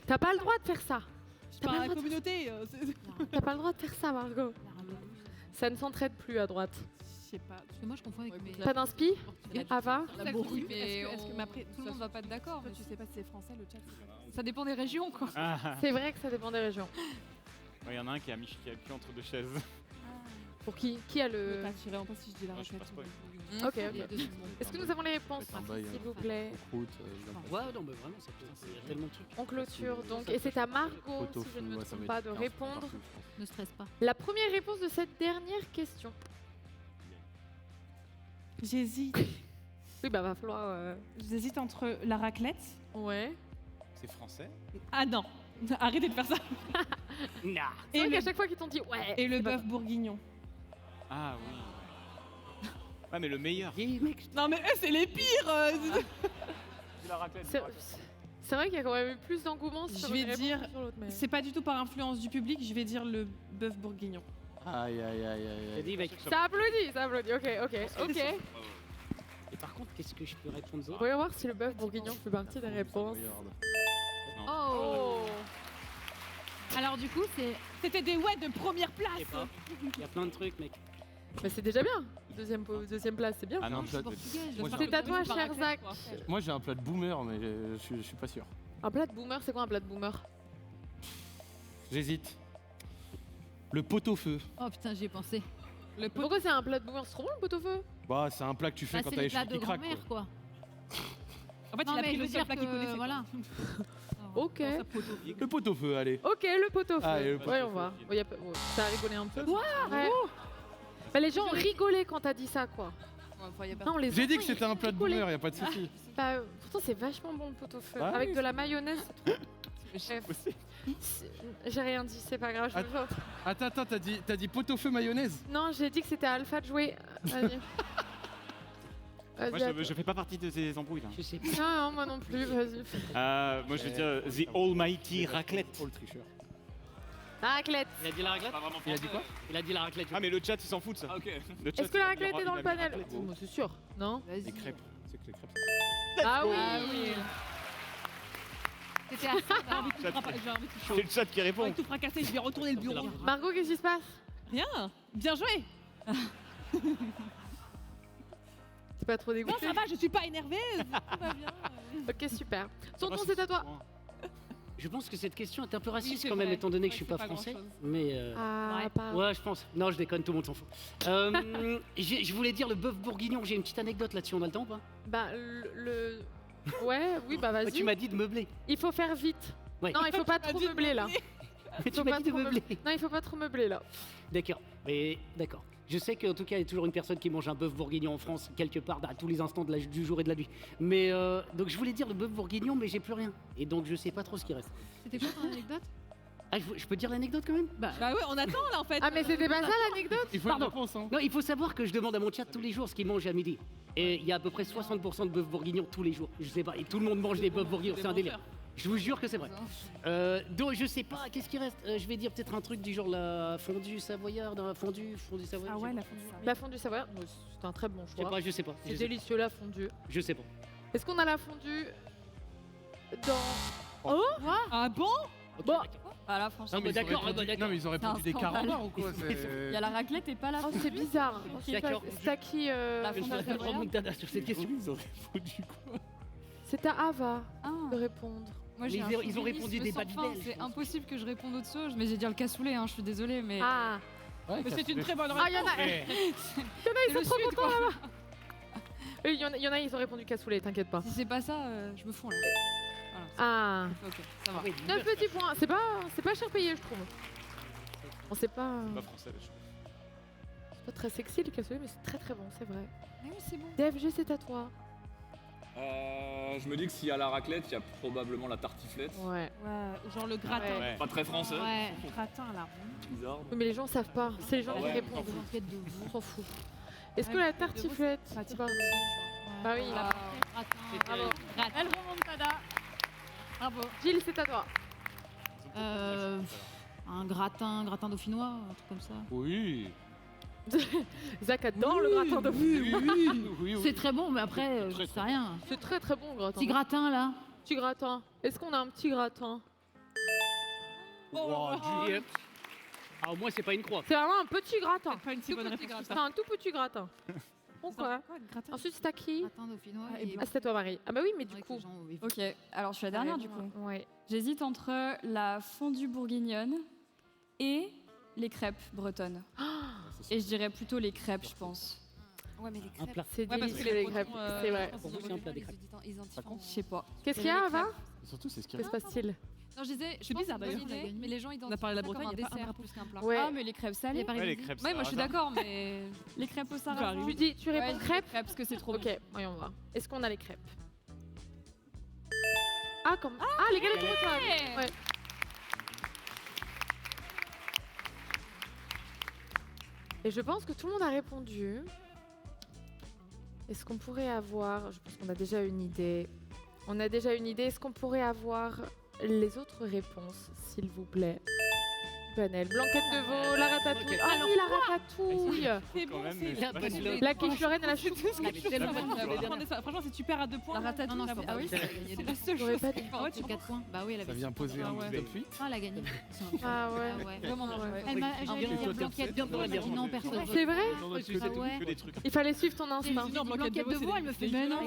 T'as pas le droit de faire ça. Je T'as parle pas à le la droit de- communauté. T'as pas le droit de faire ça, Margot. La rame. Ça ne s'entraide plus à droite. Je sais pas. Parce que moi je confonds avec mes. Pas d'inspi? Ava? La Ça bourrue, confie, mais est-ce que ma pré- tout le monde va pas être d'accord. Toi, tu sais pas si c'est français le chat. Ça dépend des régions, quoi. C'est vrai que ça dépend des régions. Il y en a un qui a mis qui a le cul entre deux chaises. Pour qui a le. Pas tiré en pas si je dis la Non, je raclette. passe pas. Ok, Les ok. deux sont bons. Est-ce que nous avons les réponses, Un bail, s'il hein. vous plaît? Croûte, n'importe Ouais, non, mais vraiment, il y a tellement de trucs. On clôture donc. Et c'est à Margot, quoi. si je ne me Ouais, ça trompe met pas, de 15 répondre. partout, je pense. Ne stresse pas. La première réponse de cette dernière question. J'hésite. Oui, bah va falloir. J'hésite entre la raclette. Ouais. C'est français. Ah non. Arrêtez de faire ça. Nah. C'est Et vrai le, qu'à chaque fois qu'ils t'ont dit ouais. et le c'est pas bœuf bourguignon. Ah oui. Ouais, mais le meilleur. Non mais eux c'est les pires. La raclette. C'est c'est vrai qu'il y a quand même eu plus d'engouement sur Je vais une réponse dire- que sur l'autre, mais- C'est pas du tout par influence du public, je vais dire le bœuf bourguignon. Aïe, aïe, aïe, aïe, J'ai aïe. dit, mec. Ça applaudit, ok. Et par contre, qu'est-ce que je peux répondre d'autre? Voyons voir si le bœuf bourguignon fait partie des réponses. Regarde. Oh. Alors du coup c'est. C'était des ouais de première Je sais place. pas. Il y a plein de trucs, mec. Mais c'est déjà bien. Deuxième place, c'est bien. Ah non, Un plat de- Portugais. Moi, C'est à toi, Par cher raclette, Zach. quoi. Moi j'ai un plat de boomer, mais je suis pas sûr. Un plat de boomer, c'est quoi un plat de boomer? J'hésite. Le pot-au-feu. Oh putain j'y ai pensé. Pourquoi c'est un plat de boomer? C'est trop bon le pot-au-feu? Bah, c'est un plat que tu fais Bah, quand c'est t'as les les plats cheveux de qui craquent. grand-mère quoi. En fait, Non il a mais pris je le veux seul dire plat qu'il connaissait. que voilà. Ok. Le pot-au-feu, allez. Ok, le pot-au-feu. Allez, le pot-au-feu. Voyons voir. Bon, ça a rigolé un peu. Ouais. Bah, les gens ont rigolé quand t'as dit ça, quoi. Non, les J'ai dit enfants, que c'était un plat de rigolaient. boomer, y a pas de souci. Bah, pourtant, c'est vachement bon le pot-au-feu. Bah Avec oui, de la mayonnaise, c'est trop. Chef. J'ai rien dit, c'est pas grave. je me- Attends, t'as dit pot-au-feu mayonnaise? Non, j'ai dit que c'était à Alpha de jouer. Vas-y. Moi, je fais pas partie de ces embrouilles là. Je sais pas. Non, moi non plus, vas-y. Moi, je veux dire The Almighty Raclette. Oh, le tricheur. La raclette. Il a dit la raclette. Il a dit quoi? Il a dit la raclette. Ah, mais le chat, il s'en fout de ça. Ah, ok. Le chat, Est-ce que la il a raclette est dans le mis la panel? raclette. Bon, c'est sûr, non? Vas-y. Les crêpes. C'est que les crêpes. Ah oui. Ah oui. C'était assez J'ai envie de tout frapper- j'ai envie de tout chaud. C'est le chat qui J'ai envie répond. de tout fracasser, je vais retourner le bureau. Margot, qu'est-ce qui se passe? Rien. Bien joué. T'es pas trop Non, dégoûté? ça va, je suis pas énervée. Tout va bien. Ok, super. Tonton, Ça va, c'est à toi. Je pense que cette question est un peu raciste c'est quand même, vrai. étant donné que Ouais, je suis c'est pas pas français. grand-chose. Mais Ah, Ouais. pas. ouais, je pense. Non, je déconne, tout le monde s'en fout. Je voulais dire le bœuf bourguignon. J'ai une petite anecdote là-dessus. On a le temps ou pas? Bah, Ouais, oui, bah Tu vas-y. m'as dit de meubler. Il faut faire vite. Ouais. Non, il faut pas Tu m'as trop dit de meubler là. Mais tu Faut m'as pas dit de trop meubler. Non, il faut pas trop meubler là. D'accord. Mais d'accord. Je sais qu'en tout cas, il y a toujours une personne qui mange un bœuf bourguignon en France, quelque part, à tous les instants du jour et de la nuit. Mais donc je voulais dire le bœuf bourguignon, mais j'ai plus rien. Et donc je sais pas trop ce qui reste. C'était quoi ton anecdote? Ah, je peux dire l'anecdote quand même? Bah ouais, on attend là en fait. Ah, mais c'était pas ça l'anecdote? Il faut Pardon. une réponse, hein. Non, il faut savoir que je demande à mon chat tous les jours ce qu'il mange à midi. Et il y a à peu près 60% de bœuf bourguignon tous les jours. Je sais pas, et tout le monde mange des bœufs bourguignons, c'est un délire. Je vous jure que c'est vrai. Donc je sais pas, qu'est-ce qui reste? Je vais dire peut-être un truc du genre la fondue savoyarde, fondue savoyarde. Ah ouais, je la sais fondue. La fondue savoyarde, c'est un très bon choix. pas, je sais pas. C'est délicieux la fondue. Je sais pas. Est-ce qu'on a la fondue dans. Oh Ah bon? Ok, Bon. d'accord. Ah là, franchement. Non, mais d'accord, ils auraient pondu- d'accord. Non, mais ils auraient C'est un pondu des scandale. carambars ou quoi? Il y a la raclette et pas la Oh, fondue. c'est bizarre. D'accord. C'est à qui La Je fondue vais faire savoyarde. remontada sur cette question. Ils auraient fondu quoi? C'est à Ava Ah. de répondre. Moi, Mais j'ai un ils ont chauvinisme répondu des sans fin. Babybel, je C'est pense. impossible que je réponde autre chose, mais j'ai dit le cassoulet, hein, je suis désolée, mais. Ah, Mais c'est une très bonne ah, il y en réponse. a. Ils sont trop contents là-bas. Il y en a, ils ont répondu cassoulet, t'inquiète pas. Si c'est pas ça, je me fous là. Voilà. Ah, Ok, ça va. Oui, 9 petits points. C'est pas cher payé, je trouve. Bon, c'est pas Pas français, je pas très sexy le cassoulet, mais c'est très très bon, c'est vrai. Mais oui, c'est bon. DFG, c'est à toi. Je me dis que s'il y a la raclette, il y a probablement la tartiflette. Ouais. Ouais, genre le gratin. Ouais. Pas très français. Ouais. Gratin là. Bizarre. Oui, mais les gens savent pas. C'est les gens Ah qui ouais, répondent. On s'en fout. Est-ce que Ouais, la tartiflette La c'est pas- Bah oui. Ah. Bravo. Elle remontada. Bravo. Gilles, c'est à toi. Un gratin dauphinois, un truc comme ça. Oui. Zach adore le gratin de Oui. C'est très bon, mais après, Très, je sais rien. C'est très très bon le gratin. Petit gratin là. Petit gratin. Est-ce qu'on a un petit gratin? Wow, Juliette. Ah, au moins, c'est pas une croix. C'est vraiment un petit gratin. C'est pas une si Tout bonne petit réponse. gratin. C'est un tout petit gratin. Pourquoi? Gratin. Ensuite, c'est à qui? Gratin dauphinois et et. Ah, c'est à toi, Marie. Ah bah oui, mais du Ouais, que coup. les gens évitent. Ok, alors je suis la dernière du coup. Ouais. J'hésite entre la fondue bourguignonne et les crêpes bretonnes. Et je dirais plutôt les crêpes, je pense. Ouais, mais les Un crêpes. plat. C'est Ouais, parce que délicieux les les crêpes. Bretons, C'est vrai. Pour vous, c'est un plat des crêpes. Je sais pas. Qu'est-ce qu'il y a, Ava? Surtout, c'est ce qu'il y Que se passe-t-il? Non, je disais, je C'est pense bizarre, que c'est une bonne d'ailleurs. idée, mais les gens identifient parlé de la ça comme Bretagne, un il y a pas un dessert drapeau. plus qu'un plat. Ouais. Ah, mais les crêpes salées. Les Ouais, les crêpes. Ouais, moi je suis sarrasin. d'accord, mais les crêpes au sarrasin. Tu réponds crêpes? Crêpes, parce que c'est trop bon. Ok, voyons voir. Est-ce qu'on a les crêpes? Ah, comme. Ah, les galettes bretonnes! Ouais. Et je pense que tout le monde a répondu. Est-ce qu'on pourrait avoir. Je pense qu'on a déjà une idée. On a déjà une idée. Est-ce qu'on pourrait avoir les autres réponses, s'il vous plaît? Panel. Blanquette de veau, la ratatouille. Ah oui, la ratatouille! C'est Quand bon, même, c'est mais La pas bonne si- idée. La quiche Lorraine à la choucroute. Franchement, c'est super à 2 points. La ratatouille, Non, non, j'avoue. c'est Ah oui, pas vrai. c'est la seule J'aurais chose. pas dit. Ah ouais, C'est 4 points. Bah oui, elle Ça avait. vient poser Ah un ouais. top 8. Ah, elle a gagné. Ah ouais. Ah ouais. Vraiment bien joué. Elle m'a Ah, j'allais bien, dire toi, blanquette bien, de veau, bien, elle m'a dit bien. non, personne. C'est vrai? Que des trucs. Il fallait suivre ton J'ai instinct. dit blanquette de veau, elle me fait mais non,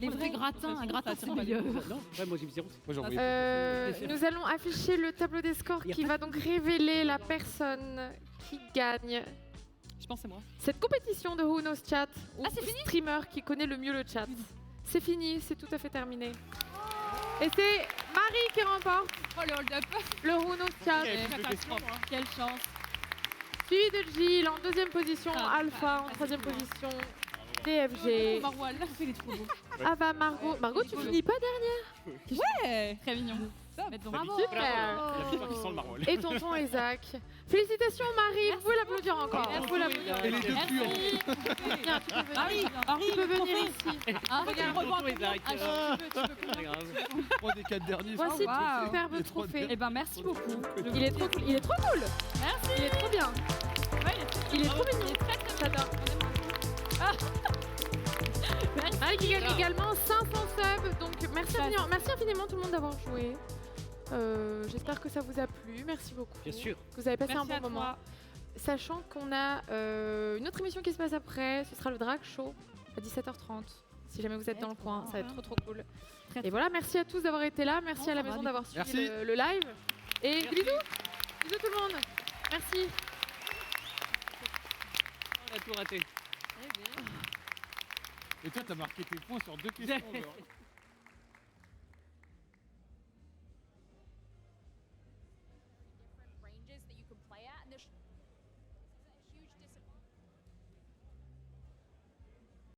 les vrais gratins, un gratin c'est meilleur. Non, ouais, moi j'ai mis 0. Moi, j'en voyais Nous allons afficher le tableau des scores qui va donc révéler la personne qui gagne Je pense que c'est moi. cette compétition de Who Knows Chat ou c'est fini streamer qui connaît le mieux le chat. C'est fini, c'est tout à fait terminé. Et c'est Marie qui remporte Oh le hold-up. le Who Knows Chat, Quelle chance. suivi de Gilles en deuxième position, Ah, Alpha en troisième position, DFG, Maroual, il est trop beau. Ava, Margot. Margot, tu finis pas derrière? Ouais. Très mignon. Bravo. Super. La victoire qui sent le maroilles. Et tonton Isaac. Félicitations Marie, vous pouvez l'applaudir encore. Vous pouvez l'applaudir. Et les deux Merci. puants. Tiens, tu peux venir. Henri, Tu peux venir ici. regarde, revois un peu. Isaac. Ah, tu peux. C'est grave. 3 des 4 derniers. Voici Oh, ton wow. superbe Les trois trophée. Eh ben merci beaucoup. Il est trop cool. Il est trop cool. Merci. Il est trop bien. Ouais, Il est trop mignon. Il est très très J'adore. Merci. Ah, qui gagne également 500 subs. Donc merci infiniment tout le monde d'avoir joué. J'espère que ça vous a plu. Merci beaucoup. Bien sûr. Que vous avez passé Merci un à bon moment. toi. Sachant qu'on a une autre émission qui se passe après, ce sera le Drag Show à 17h30. Si jamais vous êtes dans le coin, ça va être trop cool. Et voilà, merci à tous d'avoir été là. Merci à la maison d'avoir suivi Merci. le live. Et bisous. Bisous tout le monde. Merci. On a tout raté. Et toi, t'as marqué tes points sur 2 questions. genre.